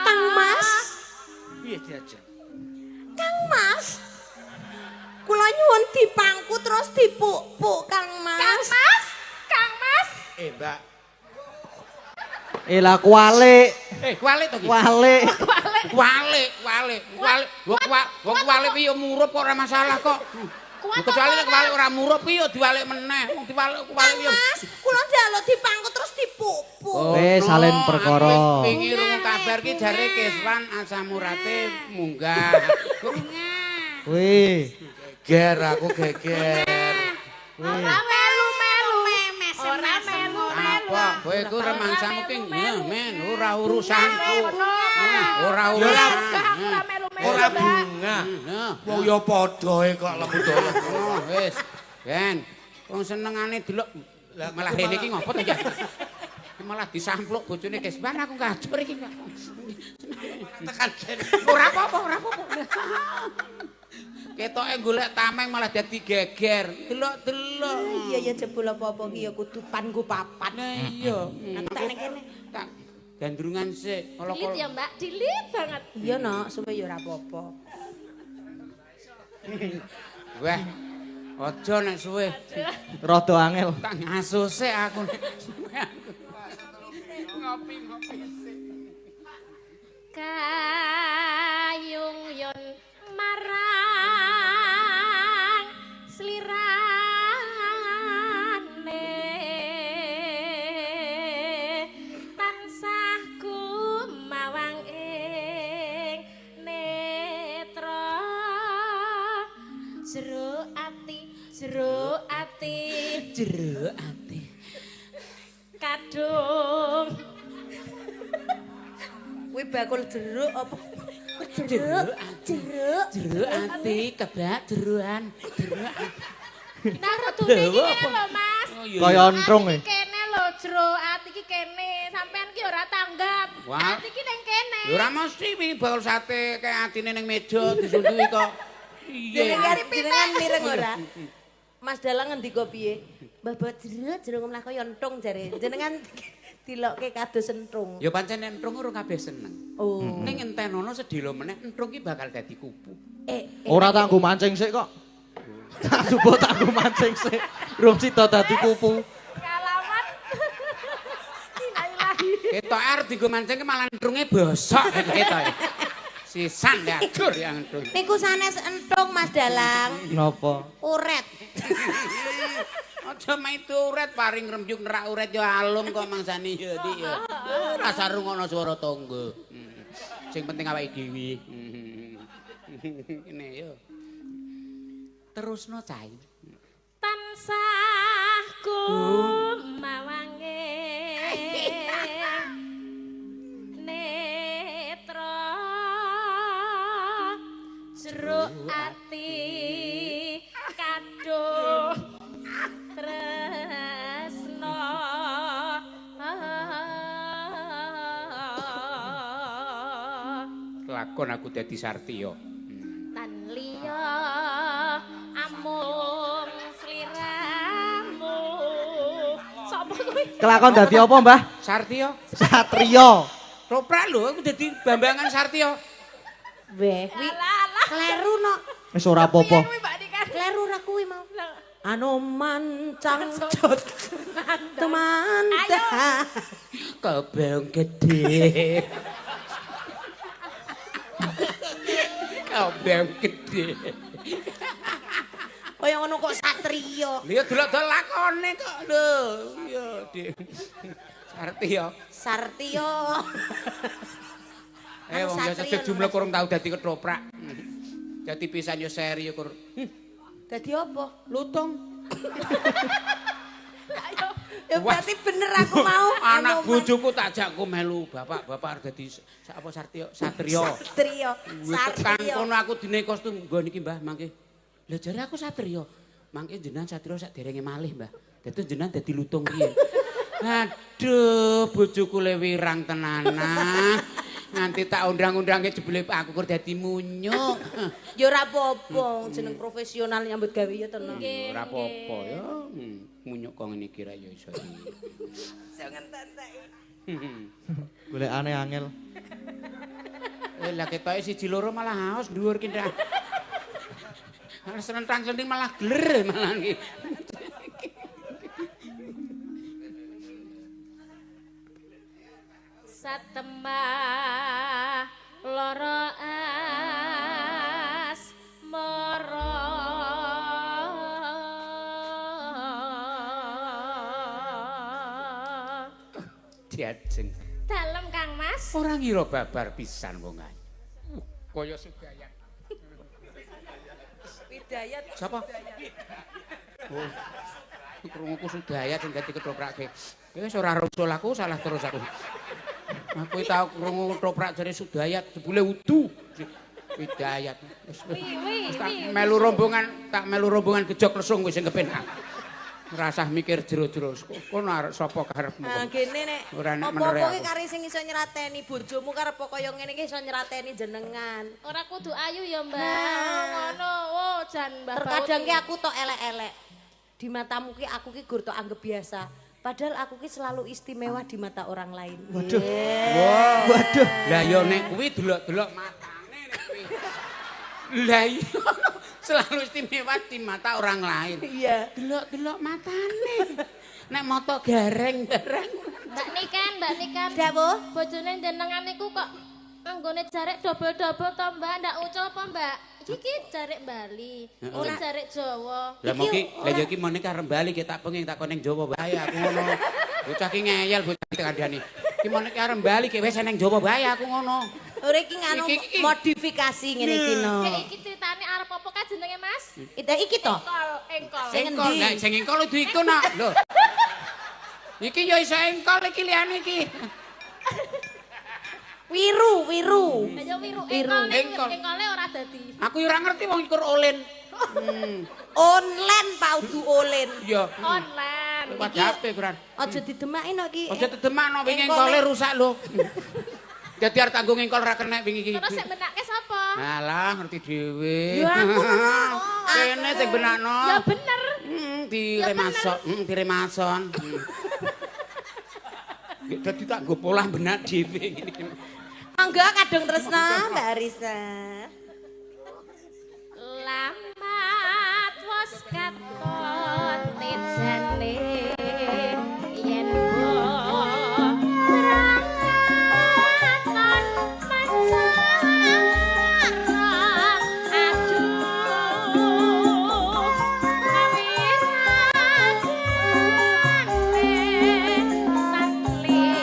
Kang Mas, Piye diajak? Kang Mas. Kula nyuwun dipangku terus dipuk-puk Kang Mas. Kang Mas, Kang Mas. Mbak. Lah kualik. Kualik to ki? Kualik. Kualik. Wong kualik ki yo murup kok ora masalah kok. Kecuali nek kualik ora murup ki yo diwalik meneh. Wong diwalik kualik yo. Mas, kula njaluk dipangku terus dipuk-puk. Wis salin perkara. Wingi rungu kabar ki jare Keswan asam urate munggah. Wih. Geger aku geger. Ora melu-melu. Ora melu-melu. Apa? Kowe iku remangsamu ki men ora urusanku. Ora Ya ora urusan. ora bunga. Wong ya padha kok lembu doyo. Wis. Ben, wong senengane delok malah rene iki ngopo to ya? Malah disampluk bojone Kesban aku kacur iki. Tekan kene. Ora apa-apa. Ketoke golek tameng malah dadi geger. Delok-delok. Iya ya jebul apa-apa ki ya kudu panku papat. Iya. Tak ning kene. Tak gandrungan sik. Dilit ya Mbak, dilit banget. Iya no, suwe ya ora apa-apa. Wah. Aja nek suwe. Rada angel. Tak ngasuh sik aku. Ngopi. Kayung yon marang slirane tansah kumawang ing netra jero ati kadung Kuwi bakul jeruk apa? Jeruk ati kebak jeruan. Naro tune iki kene lho Mas. Kaya ontrong e. Kene lho jero ati iki kene. Sampean ki ora tanggap. Wah. Ati iki ning kene. Ya ora mesti iki bakul sate kayak atine ning meja disundui kok. Jenengan mireng ora? Mas Dalang ngendika piye? Mbah jeruk mlah kaya entung jare. Jenengan dilokke kados entung. Ya pancen entrung ora kabeh seneng. Oh. Ning entenono sedhela meneh entrung ki bakal dadi kupu. Ora tanggo mancing sik kok. Tak subuh tanggo mancing sik. Rum sida dadi kupu. Kalamat. Innalillahi. Ketoke arep dienggo mancing ki malah entrunge bosok ketoke. Sisan diatur yang entrung. Niku sanes entung Mas Dalang. Napa? Uret. Aja maitu uret paring remjuk nerak uret ya alum kok mangsani ya Dik ya. Rasa rungono swara tangga. Sing penting awake dhewe. Kene yo. Terusno cai. Tansah kumawange netra jero ati kadung tresno Lakon aku dadi Sartiya. tan liya amung sliramu sapa kuwi Kelakon dadi apa, Mbah? Sartiya? Satria. Roprak lho aku dadi Bambangan Sartiya. Weh, kuwi kleru no. Wis ora apa-apa. Kleru ora kuwi mau. Anu mancang jot temantah. Kobong gede. Kobong gede. Kaya ngono kok satriya. Lha delok-delok lakone kok lho. Iya, Dik. Sartiya. Sartiya. Wong ya sejak jumlah kurang tau dadi ketoprak. Dadi pisan ya seri ya kur. Dadi apa? Lutung. Ya berarti bener aku mau. Anak bojoku tak jakku melu bapak arep dadi apa Satrio. Satrio. Tekan kono aku dine kostum nggo niki Mbah mangke. Lah jare aku Satrio. Mangke jenengan Satrio sak derenge malih Mbah. Dadi jenengan dadi lutung piye? Aduh, bojoku le wirang tenanan. Nganti tak undang-undange jebule aku kur dadi munyuk. Ya ora apa-apa, jeneng profesional nyambut gawe ya tenang. Ora apa-apa ya. Munyuk kok ngene iki ra ya iso. Jangan tantek. Golekane angel. Lah ketoke siji loro malah haus dhuwur ki ndak. Senentang-senting malah gler malah iki. Satembah loro asmara Diajeng. dalem Kang Mas. Ora ngira babar pisan wong ae. Kaya Sudayat. Hidayat. Sapa? Oh. Krunguku Sudayat sing dadi ketoprake. Wis ora rusul aku salah terus aku. Aku tau krungu ketoprak jare Sudayat jebule udu. Hidayat. Wis tak melu rombongan gejok lesung wis sing kepenak. Rasah mikir jero-jero. Kono arep sapa karepmu? Ah kene nek Ora nek apa-apa menere ki aku. kare sing iso nyerateni bojomu karep kaya ngene iki iso nyerateni jenengan. Ora kudu ayu ya, Mbak. Nah. Ngono. Oh, jan Mbak. Terkadang ki aku tok elek-elek. Di matamu ki aku ki gur tok anggap biasa. Padahal aku ki selalu istimewa di mata orang lain. Waduh. Wah. Waduh. Lah ya nek kuwi delok-delok matane nek kuwi. Lah iya selalu istimewa di mata orang lain. Iya. Delok-delok matane. Nek mata gareng-gareng. Mbak Nikan. Dawuh. Bojone jenengan niku kok anggone jarik double-double to, Mbak. Ndak ucul apa, Mbak? Iki jarik Bali. Ora jarik Jawa. Lah mongki lah ya iki meneh karep bali ki tak pengen tak ning Jawa bae aku ngono. Bocah ki ngeyel bocah ki kandhani. Ki meneh karep bali ki wis ning Jawa bae aku ngono. Ora iki nganu Iki. modifikasi ngene iki no. Kayak iki ceritane arep apa kae jenenge, Mas? Iki to. Engkol. Sing Engkol, endi? lah sing engkol kudu iku nak. Lho. Iki ya iso engkol iki liyane iki. Wiru. Ayo wiru Engkol. engkole ora dadi. Aku ya ora ngerti wong ikur olen. Online paudu olen. Iya. Online. Lewat HP kuran. Aja didemaki no iki. Aja tedemakno wingi Engkole. engkole rusak lho. Dadi arep tanggung engkol ra kenek wingi iki. Terus sing benake sapa? Alah ngerti dhewe. Ya aku Kene sing benakno. Ya bener. Diremason. Dadi tak nggo polah benak dhewe ngene. Mangga kadung tresna Mbak Arisa. Lamat wos katon jane yen mbok brangaton mancara aduh awirane natli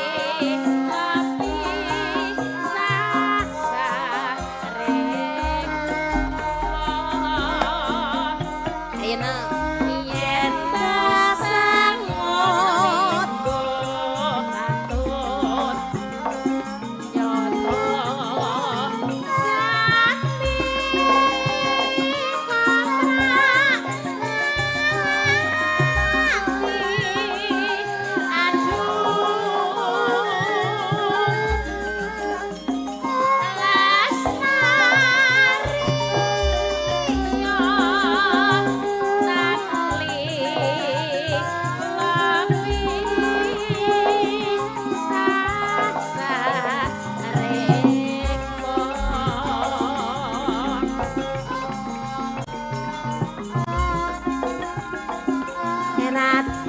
kopi Ayo na. Yen basangot katut nyoto sami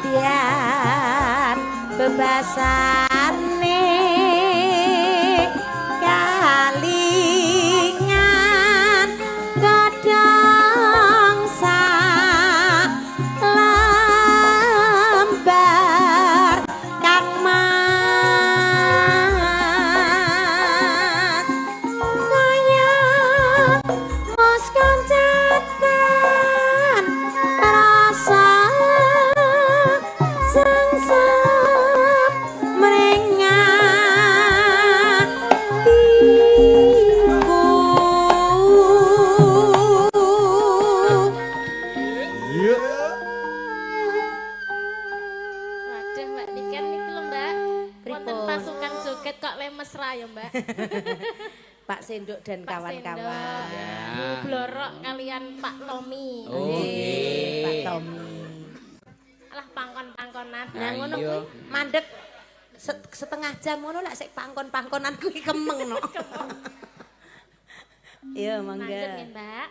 Natian bebasane kalingan godhong lambar Kang Mas dan Pak kawan-kawan. Sendok, Bu Blorok kalian Pak Tommy. Oh, Nggih, nggih. Pak Tommy. Alah pangkon-pangkonan. Nah ngono iya. kuwi mandek setengah jam ngono lek sik pangkon-pangkonan kuwi kemeng no. Iya Lanjut mangga. nih, Mbak.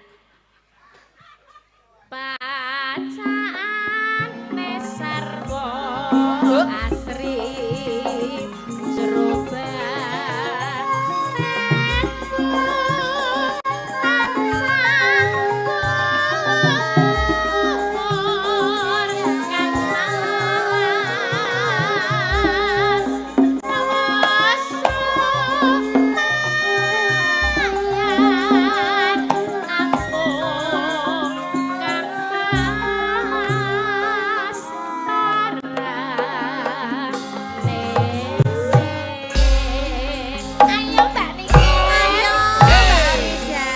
Pacaan Nesarwo Asri Jerobat Ayo Mbak Niki. Ayo Mbak Risa.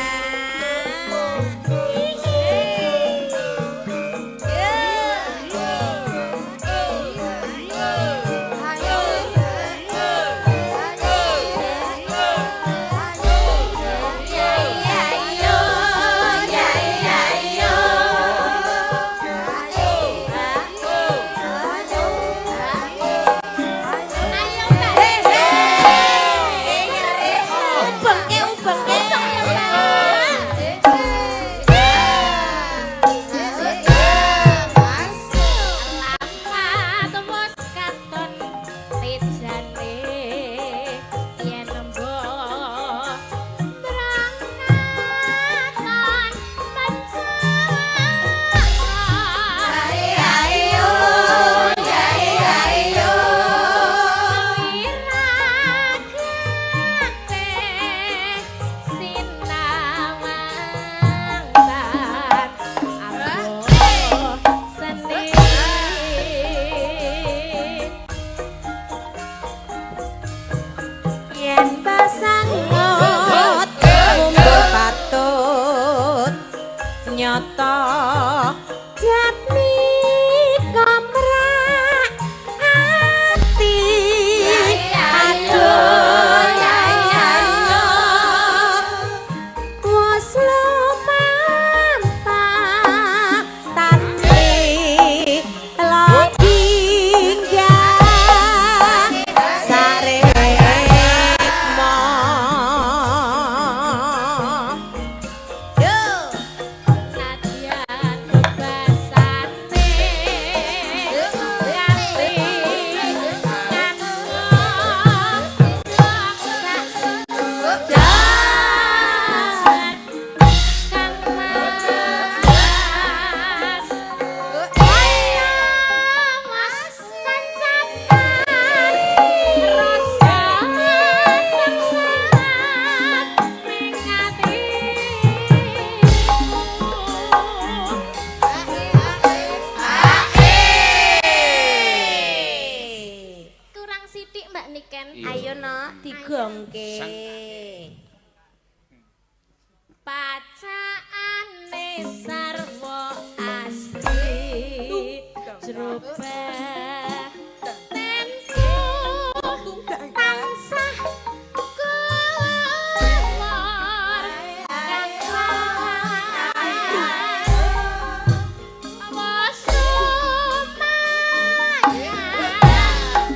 Yen pasangot mumbuh patut nyoto jatni kamrak ati aduh wis lumampah tanti lagi sare Kurang sithik Mbak Niken. Ayo no digongke. Pacaane sarwa asri jerobah tentu tansah kulor awas sumayan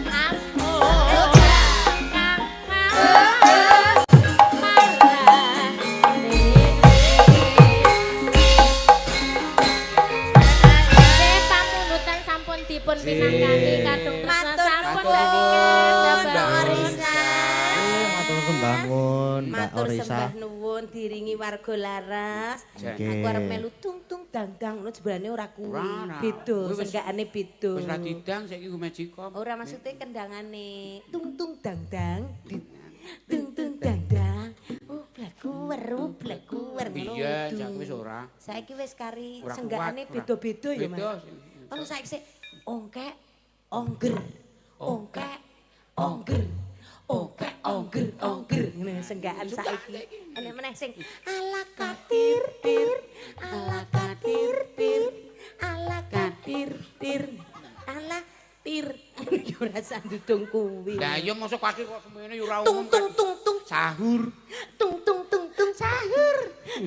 ampun kang pamunutan sampun dipun pinanggani kadung tresna sampun Mbak Orisa. Matur sembah nuwun Mbak Matur Orisa. sembah nuwun diringi warga laras. Aku arep melu tung tung dang dang ngono sebenarnya ora kuwi. Ora. Beda, Kuwi wis- senggakane beda. Wis ra didang saiki nggo magicom. Ora maksudnya kendangane tung tung dang dang. Tung tung dang dang. Blek kuwer ngono. Iya, kudu. jak wis ora. Saiki wis kari Ora senggakane kuat, ora. beda-beda ya, Mas. Beda. Ono saiki sik ongkek, ongger. Ongkek, ongger. Ongkek, ongger, ongger. Ngene senggakan saiki. Enek meneh sing ala katir tir, ala katir tir, ala katir tir, ala tir. Yo ora sandudung kuwi. Lah iya mosok pasti kok semene yo ora Tung tung tung tung sahur. tung tung tung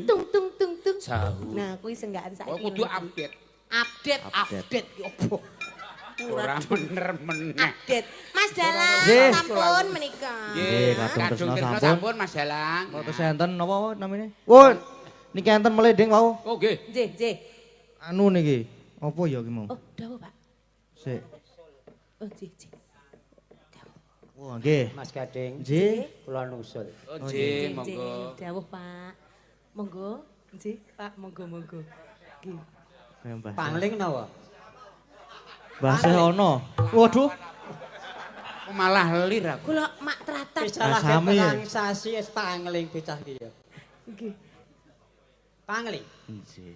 tung tung tung tung. Jauh. Nah, kuwi senggaan saiki. Oh, kudu update. Update ki opo? Ora bener meneh. Update. Mas Dalang Nggih. sampun menika. Nggih, kadung Kadung tresno tresno sampun. sampun Mas Dalang. Kok enten napa namanya? Won. Niki enten meleding wau. Oh nggih. Nggih, nggih. Anu niki. Apa ya ki mau? Oh, dawuh, Pak. Sik. Oh, nggih, nggih. Wah, nggih. Mas Gading, Nggih. kula nusul. Oh nggih, monggo. Dawuh, Pak. Monggo. Nggih, Pak, monggo. Nggih. Mbah. Pangling napa? Bahasa ono. Waduh. Kok malah lir aku. Kula mak tratah. Salah sami ya. ketang sasi es pangling bocah ki ya. Nggih. Pangling. Nggih.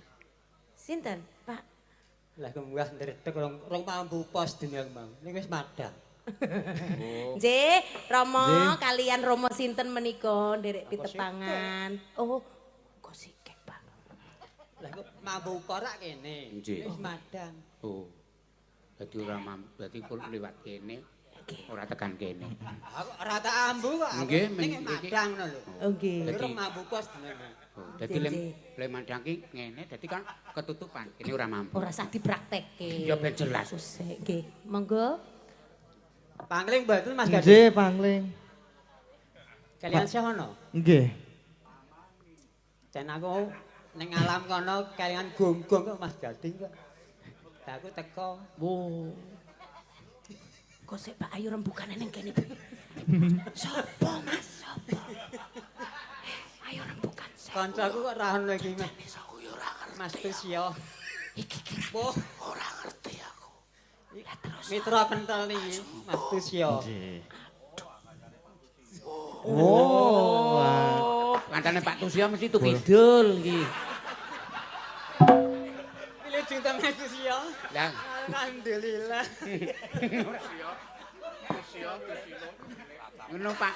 Sinten, Pak? Lah kembah ndredeg rong mambu pos dina mang. Ning wis madang. Nggih, Rama kalian Rama sinten menika nderek pitepangan. Oh, kok sikek, Pak. Lah kok mambu korak kene. Nggih. Wis madang. Oh. Dadi ora dadi kul liwat kene. Ora tekan kene. Aku ora tak ambu kok. Nggih, ning iki. madang ngono lho. Oh, nggih. Dadi- Rong mambu pos dina mang. Oh, dadi lem mandang ki ngene dadi kan ketutupan. Kene ora mampu. Ora usah dipraktekke. Ya ben jelas. Susah, nggih. Monggo. Pangling mboten Mas Gading. Nggih, pangling. Kalian sehono. Nggih. Dan aku ning alam kono kalian gonggong kok Mas Gading kok. Lah aku teko. Wo. Kok sik Pak ayo rembukane ning kene. Sopo Mas? Sopo? Ayo rembukan sik. Kancaku kok ra ono iki Mas. Mas Tusio. Iki kira Boh, ora ngerti aku. Ya terus. mitra kental niki Mas Tusio. Nggih. Oh. Oh, kancane Pak Tusio mesti tuh kidul iki. Pilih cinta Mas Tusio. Lah, Alhamdulillah. ngono Pak.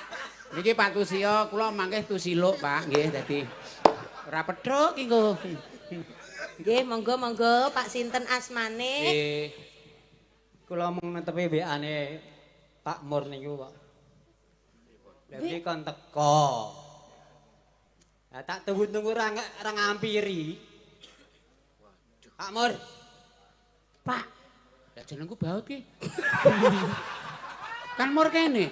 Niki Pak Tusio, kula mangke tusiluk Pak, nggih dadi ora pedhok iki kok. Nggih, monggo Pak sinten asmane? Nggih. Kula mung netepi WA-ne Pak Mur niku kok. Lha iki kon teko. Lah tak tunggu-tunggu ra ngampiri. Pak Mur, Pak, Lah jenengku baut ki. Kan mur kene.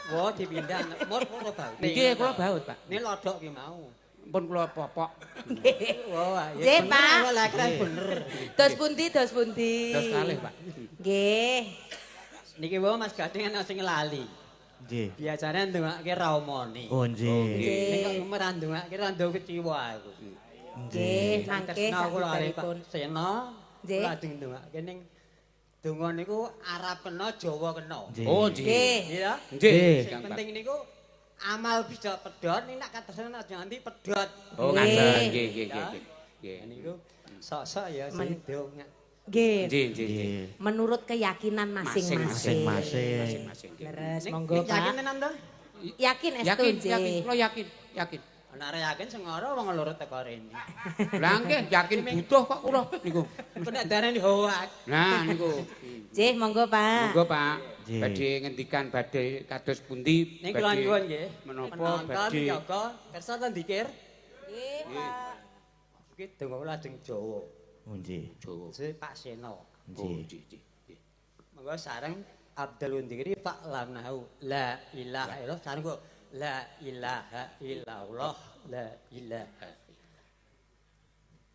wo dipindah Mur kula baut. Nggih, kula baut, Pak. Ini lodok ki mau. Pun kula popok. Wah, Nggih, Pak. Lah keren bener. dos pundi? Dos kalih, Pak. Nggih. Niki wae Mas Gading ana sing lali. Nggih. Biasane ndongake raumoni. Oh, nggih. Ning kok gemeran ndongake rando keciwa aku. Nggih, mangke Tresno kula kali Pak sakibaripun. Sena. Nggih. Kula ajeng ndongake ning donga niku Arab kena Jawa kena. Nggih. Oh, nggih. Nggih. Iya. Nggih. Sing penting niku amal bisa pedhot ning nek katresnan aja nganti pedhot. Oh, Nggih. ngaten. Nggih, nggih, Ya. nggih. Nggih. Niku sok-sok ya sing donga. Nggih. Nggih, nggih. Nggih. Menurut keyakinan masing-masing. Masing-masing. Masing-masing. Leres, Ning monggo yakin Pak. tenan to? Yakin estu Yakin, nggih. yakin, kula yakin. Ana arek yakin sing ora wong loro teko rene. Lah nggih, yakin butuh kok kula niku. Kok nek darani hoak. Nah, niku. Nggih, monggo Pak. Monggo Pak, Nggih. badhe ngendikan badhe kados pundi Ning kula nyuwun nggih. menapa Penonton badhe jaga kersa ten dikir. Nggih, Pak. Iki donga kula ajeng Jawa. Oh, nggih. Jawa. Se Pak Seno. Oh, Nggih. nggih, nggih. Monggo sareng Abdul Undiri Pak Lamnahu. La ilaha illallah sareng kok la ilaha illallah. La ilaha.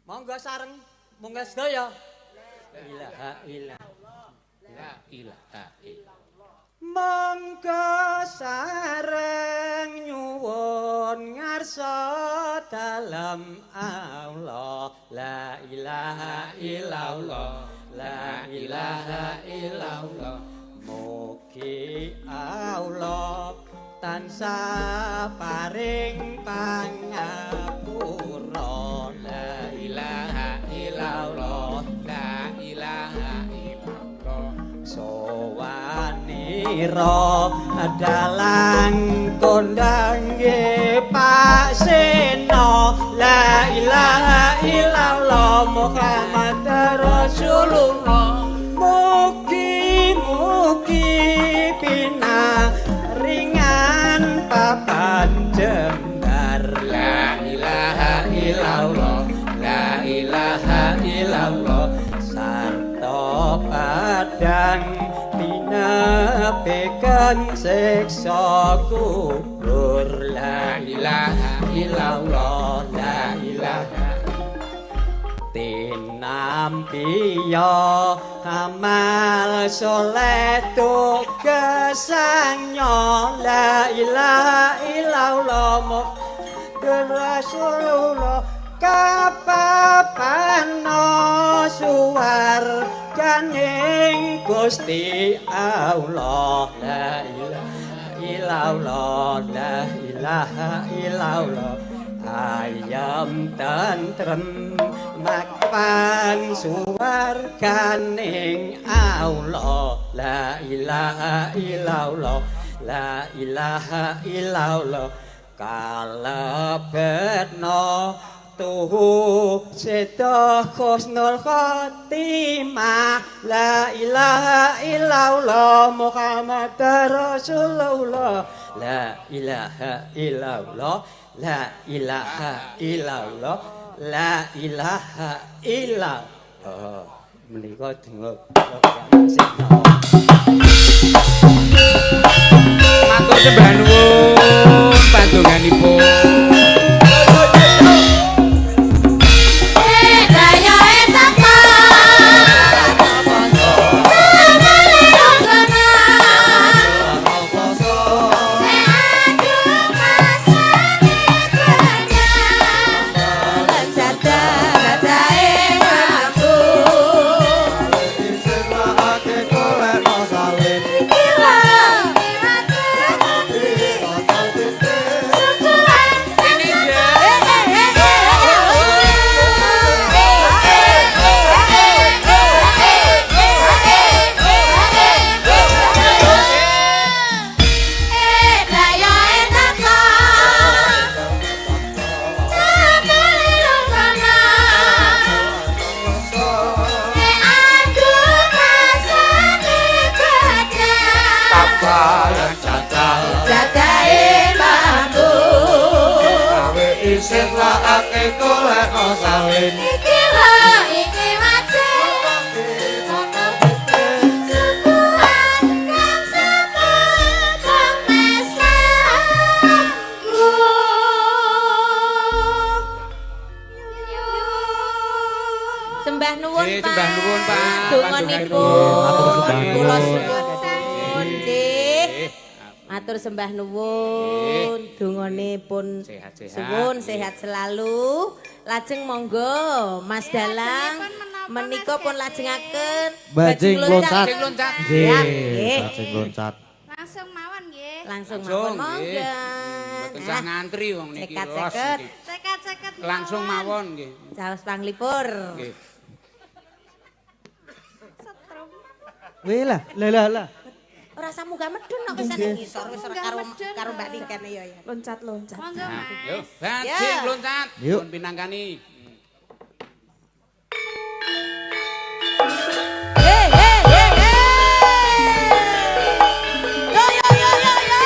Monggo sareng monggo sedaya. La ilaha illallah. La ilaha illallah. Monggo sareng nyuwun ngarsa dalam Allah. La ilaha illallah. La ilaha illallah. Mugi Allah tansah paring pangapura. La ilaha illallah. La ilaha illallah. Sowanira dalang kondang Pak Seno. La ilaha illallah Muhammad Rasulullah. Mugi pinaringan papan jembar. La ilaha Tekan siksa kubur la ilaha illallah la ilaha tinampiya amal soleh tugasanya la ilaha illallah Muhammadur Rasulullah kapapano suwarganing Gusti Allah la ilaha illallah la ilaha illallah ayam tentrem makpan suwarganing Allah la ilaha illallah la ilaha illallah kalebetno tuhu sedo khusnul khotimah la ilaha illallah Muhammad Rasulullah la ilaha illallah la ilaha illallah la ilaha illallah menika donga Matur sembah nuwun pandonganipun. Sembah nuwun Pak. Sembah nuwun Pak. Donganipun kula suwun nggih. Matur sembah nuwun, donganipun suwun sehat selalu. Lajeng monggo Mas Dalang menika pun lajengaken Bajing loncat. Nggih. Bajing loncat. Langsung mawon nggih. Langsung mawon monggo. Mboten usah ngantri wong niki. Cekat-ceket. Ceket-ceket. Langsung mawon nggih. Saus panglipur. Nggih. Wih lah. Ora samuga medun kok kesane ngisor wis ora karo Mbak Tingken ya. Loncat-loncat. Monggo Nah, Mas. yo, bajing loncat. Yuk. Pun pinangkani. Hei hei hei hei. Yo yo yo yo yo.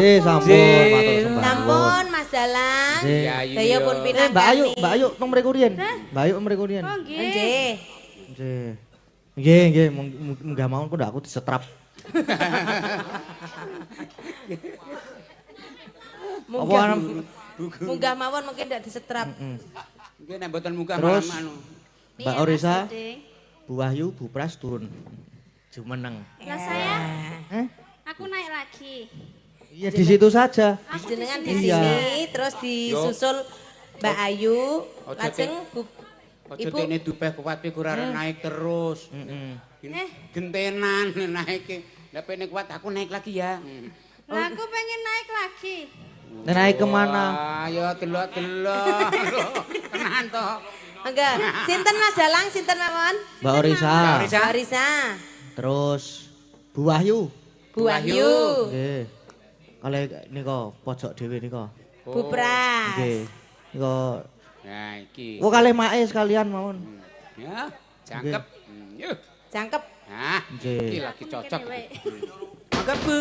Nggih, sampun, matur sembah. Sampun Mas Dalang. Nggih. Ya, iya. Daya pun pinangkani. Mbak Ayu tong mriku riyen. Mbak Ayu mriku riyen. Oh nggih. Nggih. Nggih, munggah mawon kok ndak aku disetrap. Munggah mawon mungkin ndak disetrap. Nggih nek mboten munggah Terus? malam anu. Mbak Iya, Mas Orisa, Duding. Bu Wahyu, Bu Pras turun. Jumeneng. Lah saya, Eh? aku naik lagi. Iya di situ saja. Jenengan di Iya. sini terus disusul Mbak Ayu, Ojo lajeng Bu Aja Ibu dene dupeh kuat piye kurang naik terus. Gentenan naik. Lah pene kuat aku naik lagi ya. Lah aku pengen naik lagi. Naik kemana? Ayo delok-delok. Tenan to. enggak. Sinten Mas Dalang, sinten mawon? Mbak Orisa. Mbak Risa, Terus Bu Wahyu. Bu Wahyu, Nggih. Kale nika pojok dhewe nika. Bu Pras. Nggih. Nika Nah iki. kok kalih mae sekalian mawon. Ya, cakep. Yuk. Cangkep. Nah, Nggih. iki lagi cocok. Dewe. Mangga Bu.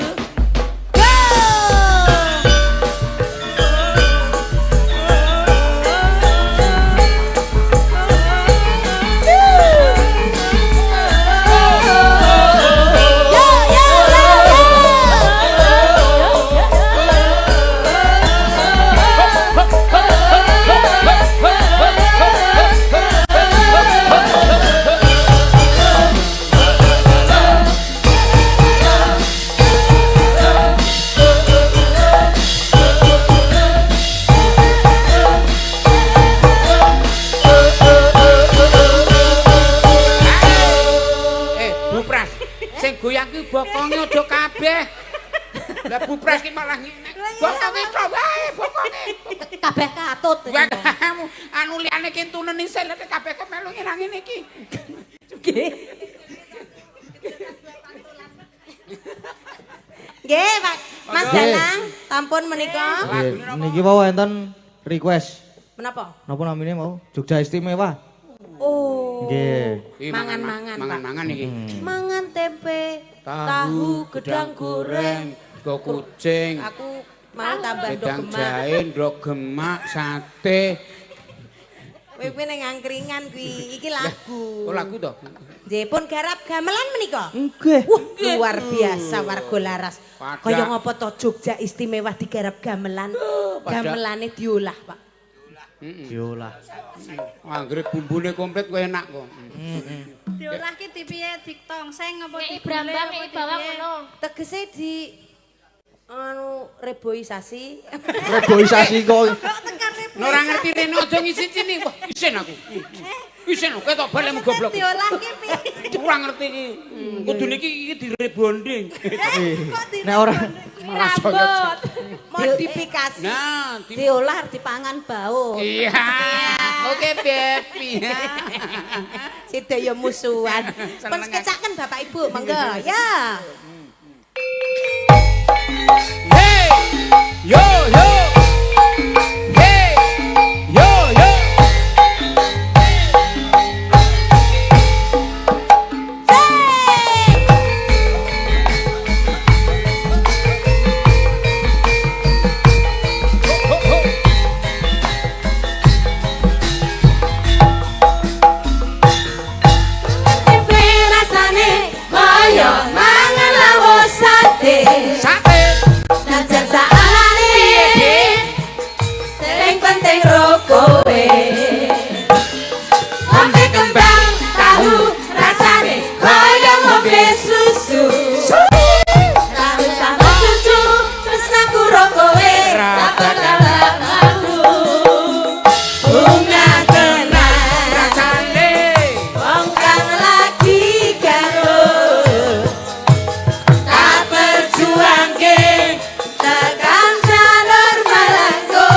Bu Pras, sing goyang ki bokonge aja kabeh. Lah Bu Pras ki malah ngene. Bokonge tok wae, bokonge. Kabeh katut. Wah, kamu anu liyane ki tunen isin nek kabeh melu ngira ngene iki. Nggih, Pak. Mas Nggih. Dalang, sampun menika. Nggih, niki mau enten request. Menapa? Napa namine mau? Jogja Istimewa. Oh. Nggih. Iki Mangan-mangan, Pak. mangan-mangan iki. Mangan tempe, tahu, gedang goreng. go kucing, Aku mau tambah gedang ndok gemak. jahe, ndok gemak, sate. Kowe ning angkringan kuwi. Iki lagu. Oh lagu to? Nggih, pun garap gamelan menika. Nggih. Wah, luar biasa warga laras. Pada- Kaya ngapa to Jogja istimewa digarap gamelan. pada- Gamelane diolah, Pak. Diolah. Anggere bumbune komplit kowe enak kok. Diolah ki dipiye ditongseng apa Nek digulai brambang apa nek bawang dipiye? ngono. Tegese di reboisasi. Reboisasi kok. Ora ngerti rene aja ngisi sini. Wah, isin aku. Isin lho, ketok balemu goblok. Diolah ki piye? Ora ngerti iki. Kudune iki direbonding. Nek ora Rambut. Modifikasi. Nah, Diolah dipangan bau. iya. Oke, Bepi. Sedaya musuhan. Pun Seneng kecaken Bapak Ibu, monggo. Ya. Hey! Yo yo. Hey! Yo yo. Tempe rasane kaya mangan lawos sate. Sate. Najan saane sing penting rokowe. Ngombe kembang tahu rasane kaya ngombe susu. Tahu sama cucu terus naku rokowe. Rapat aku bunga tenang. Rasane. Wong kang lagi karo tak perjuangke tekan jalur malangko.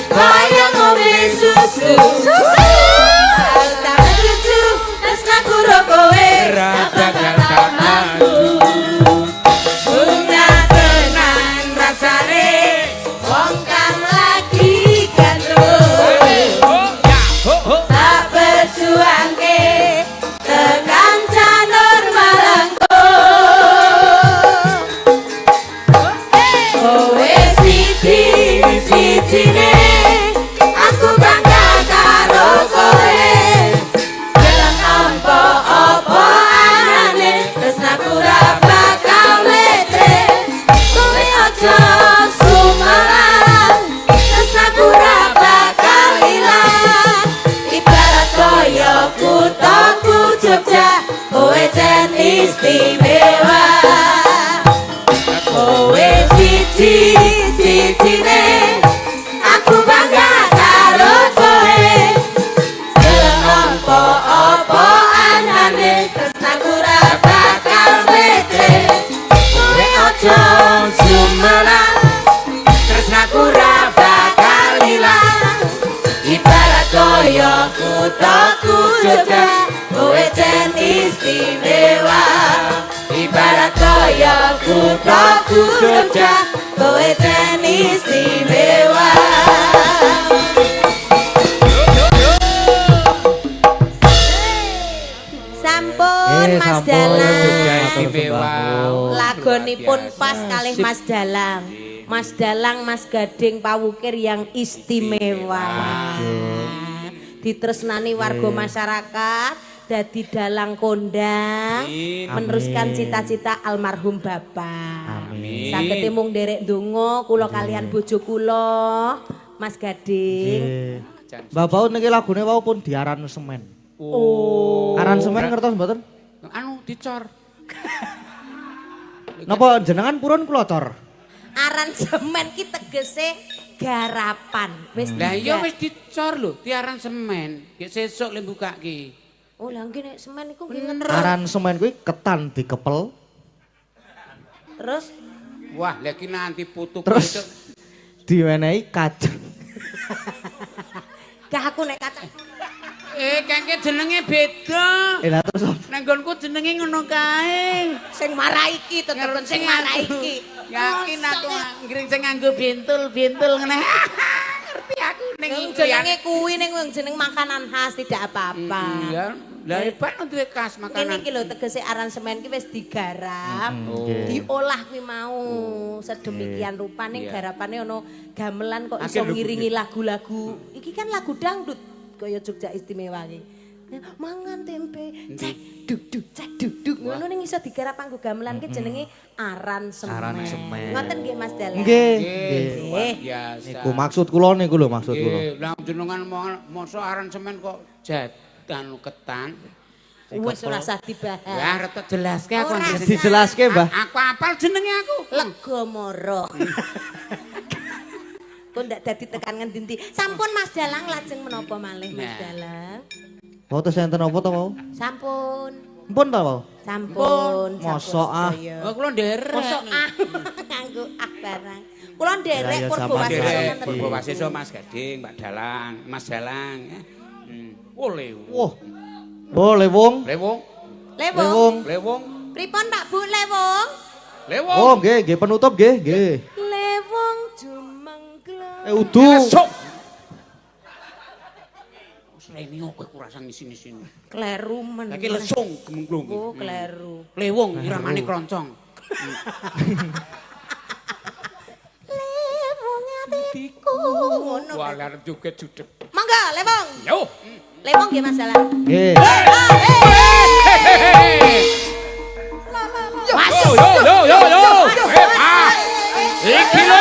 kaya ngombe susu. Sama cucu tresnaku ro kowe Ra bakal tak maju. bunga tenan rasane wong kang lagi gandrung. Tak berjuangke tekan janur Malangkung. Kowe siji-sijine aku bangga karo kowe. Dalam apa-apa anane tresnaku ra bakal mete. Kowe aja sumaran tresnaku ra bakal ilang. Ibarat koyo kuthaku Jogja kowe jan istimewa. Kowe siji-sijine aku bangga karo kowe. Dalam apa-apa anane tresnaku ra bakal mete. Kowe aja sumaran tresnaku ra bakal ilang. Ibarat koyo kuthaku Jogja kowe jan istimewa. Ibarat koyo kuthaku Jogja kowe jan istimewa. Sampun Mas sampun. Dalang. Istimewa. Lagonipun Luar biasa. pas kalih Mas Dalang. Mas Dalang, Mas Gading Pawukir yang istimewa. Ditresnani warga masyarakat, dadi dalang kondang, meneruskan cita-cita almarhum Bapak. Amin. Saged mung nderek donga kula kalian bojo kula, Mas Gading. Mbak Baut niki lagune wau pun diaran semen. Oh. Aransemen ngertos mboten? Anu dicor. Napa jenengan purun kula cor? Aransemen ki tegese garapan. Wis Lah iya tiga. wis dicor lho, tiaran semen. Ki sesuk le buka ki. Oh, lah nggih nek semen iku nggih. Aransemen kuwi ketan dikepel, Terus Wah, lagi nanti putu terus diwenehi kacang. gak aku nek kacang. kengke jenenge beda. Lah terus apa? Nang nggonku jenenge ngono kae. Sing marah iki tetep sing marah iki. Yakin aku ngiring sing nganggo bintul ngene. Ngerti aku ning Jenenge kuwi ning jeneng makanan khas tidak apa-apa. Iya, lah hebat duwe khas Kene makanan. iki lho tegese aransemen ki wis digarap, nggih. diolah kuwi mau sedemikian rupa ning garapane ono gamelan kok iso Akeh lho, ngiringi lagu-lagu. Iki kan lagu dangdut kaya Jogja Istimewa iki. Mangan tempe, cek duk duk cek duk duk. Ngono ning iso digarap kanggo gamelan ki jenenge aransemen. Aransemen. Ngoten nggih Mas Dalang. Nggih. Luar biasa. Niku maksud kula niku lho maksud kula. Nggih, lah jenengan mosok aransemen kok jatan ketan. Wis ora usah dibahas. Ya arep tak jelaske aku. Ora anjir. usah. Dijelaske, Mbah. Aku apal jenenge aku. Legomoro. Kok ndak dadi tekan ngendi. Sampun Mas Dalang lajeng menapa malih Mas Nah. Dalang? Mau tes enten apa to mau? Sampun. Mpun ta mau? Sampun. Mosok ah. Oh, kula nderek. Mosok ah nganggo ah barang. Kula nderek Ya, ya, purba sama wasiso nderek. ngoten. Purba Wasiso Mas Gading, Mbak Dalang, Mas Dalang. Oleh. Wah. Boleh wong. Lewong. Lewong. Lewong. Lewong. Pripun Pak Bu Lewong? Lewong. Oh, nggih, nggih penutup nggih, nggih. Lewong jumengklo. Udu. Lesok. Rene kok kurasang sini-sini. Kleru men. Lagi lesung gemengglung. Oh, kleru. Lewong iramane kroncong. Lewong atiku. Ngono. Wah, arep joget judeg. Mangga Lewong. Yo. Lewong nggih Mas Dalang. Nggih. Masuk. Yo. Iki lho.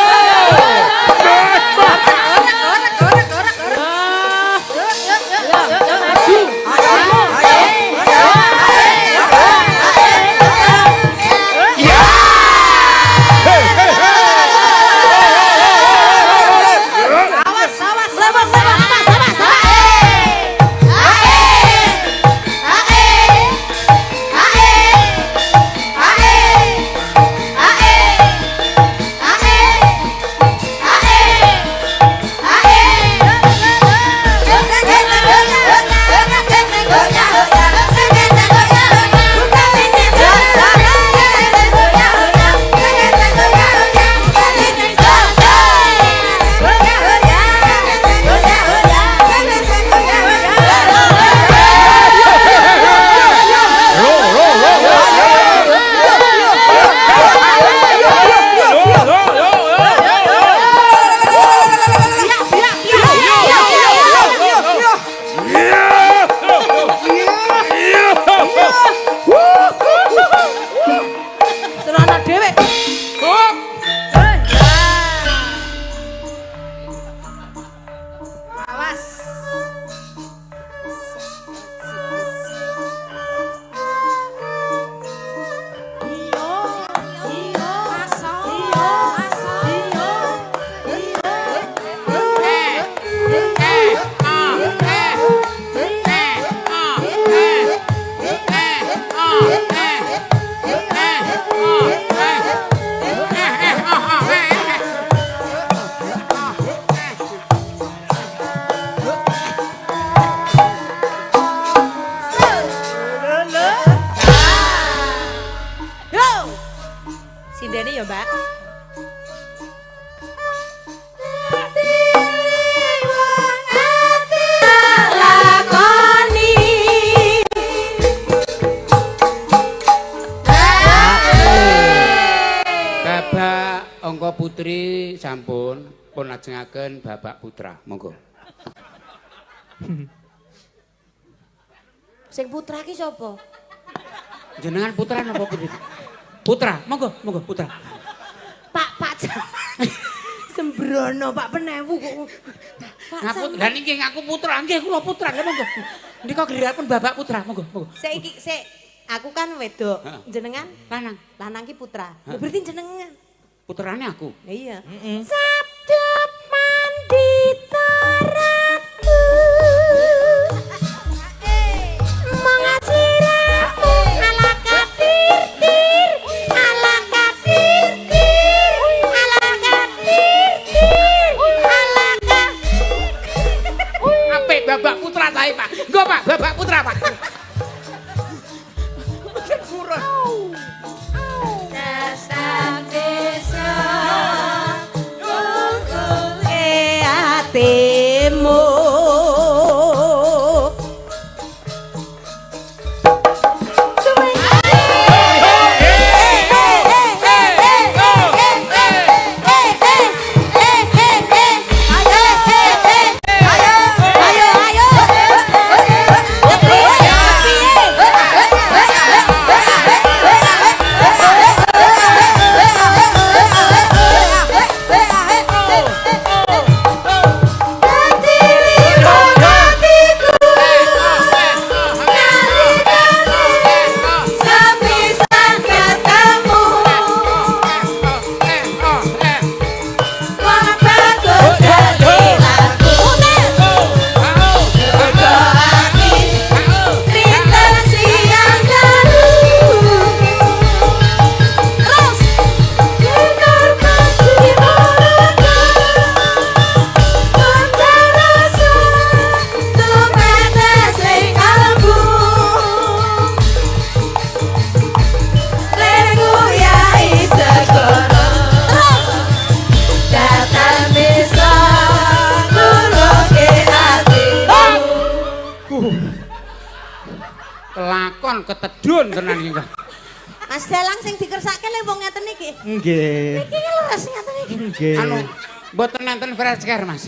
Ae putri sampun pun lajengaken Bapak Putra. Monggo. Sing putra ki sapa? Jenengan putra napa putri? Putra, monggo, monggo putra. Pak Sembrono Pak Penewu kok. Ngaku lan nggih ngaku putra, nggih kula putra lha monggo. Nika giliranipun Bapak Putra, monggo, monggo. Sik aku kan wedok. Jenengan Lanang. lanang ki putra. Lha berarti jenengan. Putrane aku. Iya. Sabda pandita ratu. Mengasiramu ala katir-tir, ala katir-tir, ala katir-tir, ala Apik Bapak Putra ta Pak. Nggo Pak, Bapak Putra Pak. Dasar desa kukule hatimu. Kelakon ketedun tenan iki. Mas Dalang sing dikersake le wong ngeten iki. Nggih. Iki leres ngeten iki. Nggih. Anu mboten nenten fresker Mas.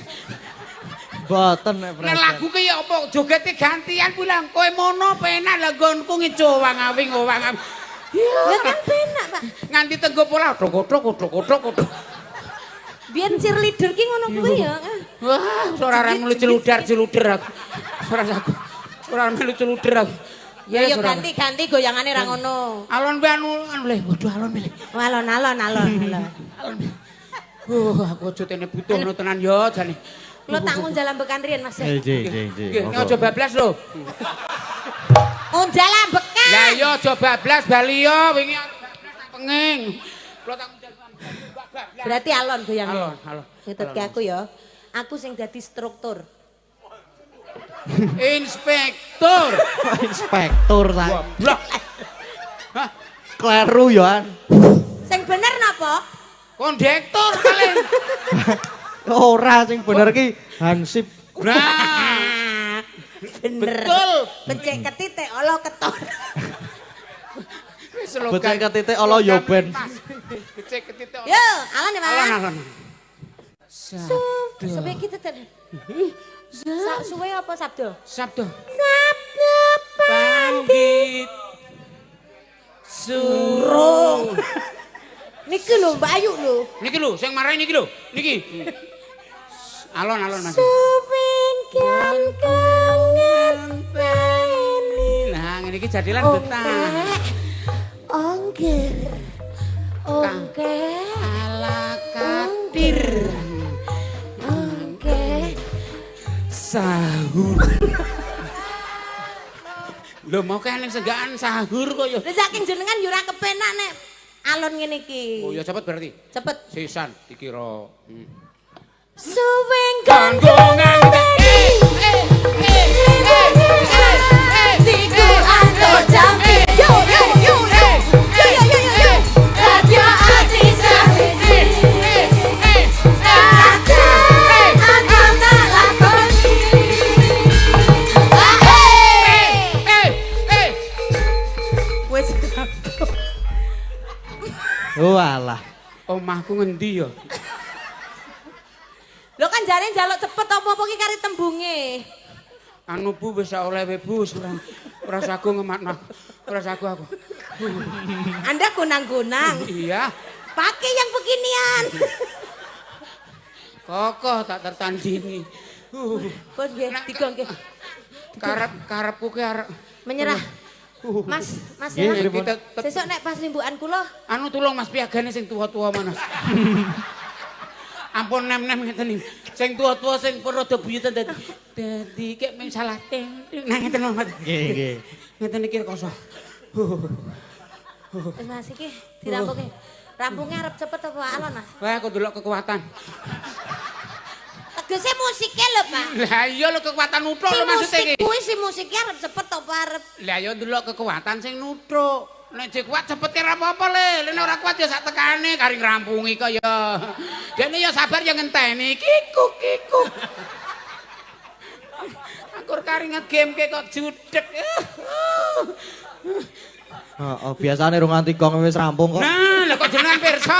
Boten nek Nek lagu ki ya apa jogete gantian kuwi lah kowe mono penak lah nggonku ngicowang awing owang. Lah kan penak, Pak. Nganti tenggo pola kodhok. Biyen cheerleader ki ngono kuwi ya. Wah, ora melu celudar aku. Ora melu celudar aku. Ya yo ganti-ganti goyangane ra ngono. Alon be anu le, waduh alon le. Alon. Aku aja tene butuh ngono tenan yo jane. Lo tak ngunjal ambekan riyen Mas. Nggih. Nggih, aja bablas lho. Ngunjal ambekan. Lah yo aja bablas bali yo wingi penging. Kulo tak ngunjal bablas. Berarti alon goyangane. Alon. Ngetutke aku ya. Aku sing dadi struktur. Inspektur. Inspektur ta. Goblok. Hah, Kleru ya. Sing bener napa? kondektur kali. Ora sing bener ki Hansip. Nah, Bener. betul. Becek ketitik olo ketor. Becek ketitik olo yo ben. Becek ketitik. Yo, alon ya, Mas. Alon. Suwe kita tadi. Suwe apa sabdo? Sabdo. Sabdo Pandit. Surung. Niki lho Mbak Ayu lho. Niki lho, sing marahi niki lho. Niki. Alon Mas. Suwingkan kangen peni. Nah, ngene iki jadilan betah. Ongger. Ongger. Ala kadir. Ongger. Sahur. Lho mau kene segaan sahur kok ya. Lah saking jenengan yo ora kepenak nek alon ngene iki. Oh ya cepet berarti. Cepet. Sisan dikira. Suwing Kanggo ngangge. Tiku anggo jampi. Yo. Radio ati sawiji. Aku tak lakoni. Wes Oh alah. Omahku ngendi ya? sampean jare njaluk cepet apa ki kari tembunge? Anu Bu wis oleh we Bu, ora sago ngemakno. Ora sago aku. Anda kunang-kunang. Iya. Pakai yang beginian. Kokoh tak tertandingi. Pun nggih, digo nggih. Karepku ki arep Menyerah. Mas Nggih, ya. pripun? Sesuk nek pas limbukan kula, anu tulung Mas piagane sing tuwa-tuwa mana. Ampun nem-nem ngeten iki. Sing tuwa-tuwa sing pun rada buyutan dadi kek mung salah ting. Nah ngeten Mas. Nggih, nggih. Ngeten iki rekoso. wis Mas iki dirampunge. Rampungnya arep cepet apa alon, Mas? Wah aku delok kekuatan. Tegese musike lho, Pak. Lah iya lho kekuatan nuthuk lho maksud iki. Kuwi si musiknya arep cepet apa arep? Lah ya delok kekuatan sing nuthuk. Nek jek kuat cepet ora apa-apa le. Nek ora kuat ya sak tekane kari ngrampungi kok ya. Dene ya sabar ya ngenteni. Kikuk. Anggur kari ngegame kok judek. Heeh, biasane rung nganti gong wis rampung kok. Nah, lha kok jenengan pirsa.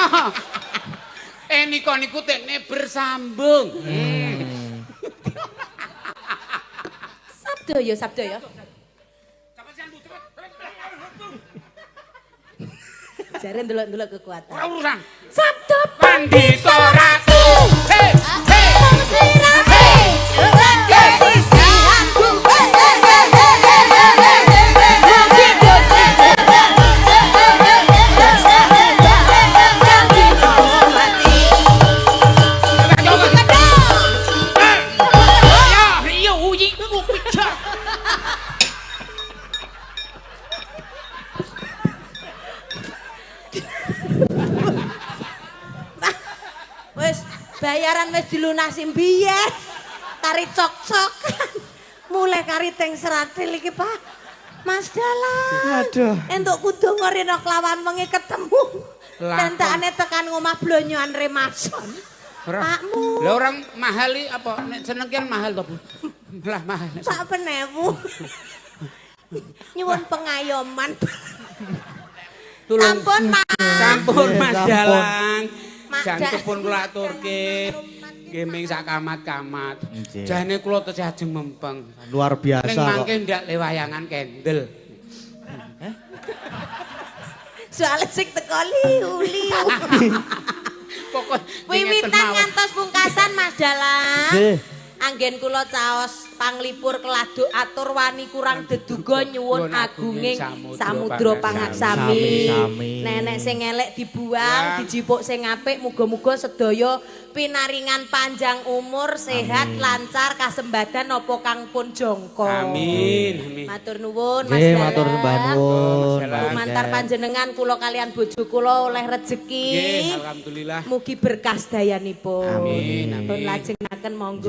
Niku tekne bersambung. Sabdo ya. Jare ndelok-ndelok kekuatan. Ora urusan. Sabdo Pandita Ratu. Hei. Wis bayaran wis dilunasi biyen. Kari cok-cokan. Mulai kari teng seratil iki, Pak. Mas Dalang. Aduh. Entuk kudu ngoreno kelawan wengi ketemu. Lakon. Tentakane tekan ngomah blonyoan Remason. Pakmu. Lah orang mahal iki apa nek seneng kan mahal to, Bu? Lah mahal. Sak penewu. Nyuwun pengayoman. Tulung. Sampun, Mas. Sampun Mas Sampun. Dalang. Mak Jangan Da- pun kula aturke. Nggih sak kamat-kamat. Nggih. Jane kula tesih ajeng mempeng. Luar Ning biasa kok. mangke ndak le wayangan kendel. Soale sing teko liu-liu. Pokok Wiwitan ngantos pungkasan Mas Dalang. Nggih. Anggen kula caos panglipur keladuk atur wani kurang deduga nyuwun agunging samudra pangaksami. Sami-sami. Nenek sing elek dibuang, dijipuk sing apik, muga-muga sedaya pinaringan panjang umur, sehat, lancar, kasembadan apa kang pun jangka. Amin. Matur nuwun Mas Nggih, Dalang. matur sembah nuwun. Lumantar panjenengan kula kalian bojo kula oleh rejeki. Nggih, alhamdulillah. Mugi berkah dayanipun. Amin, amin. Pun lajengaken monggo.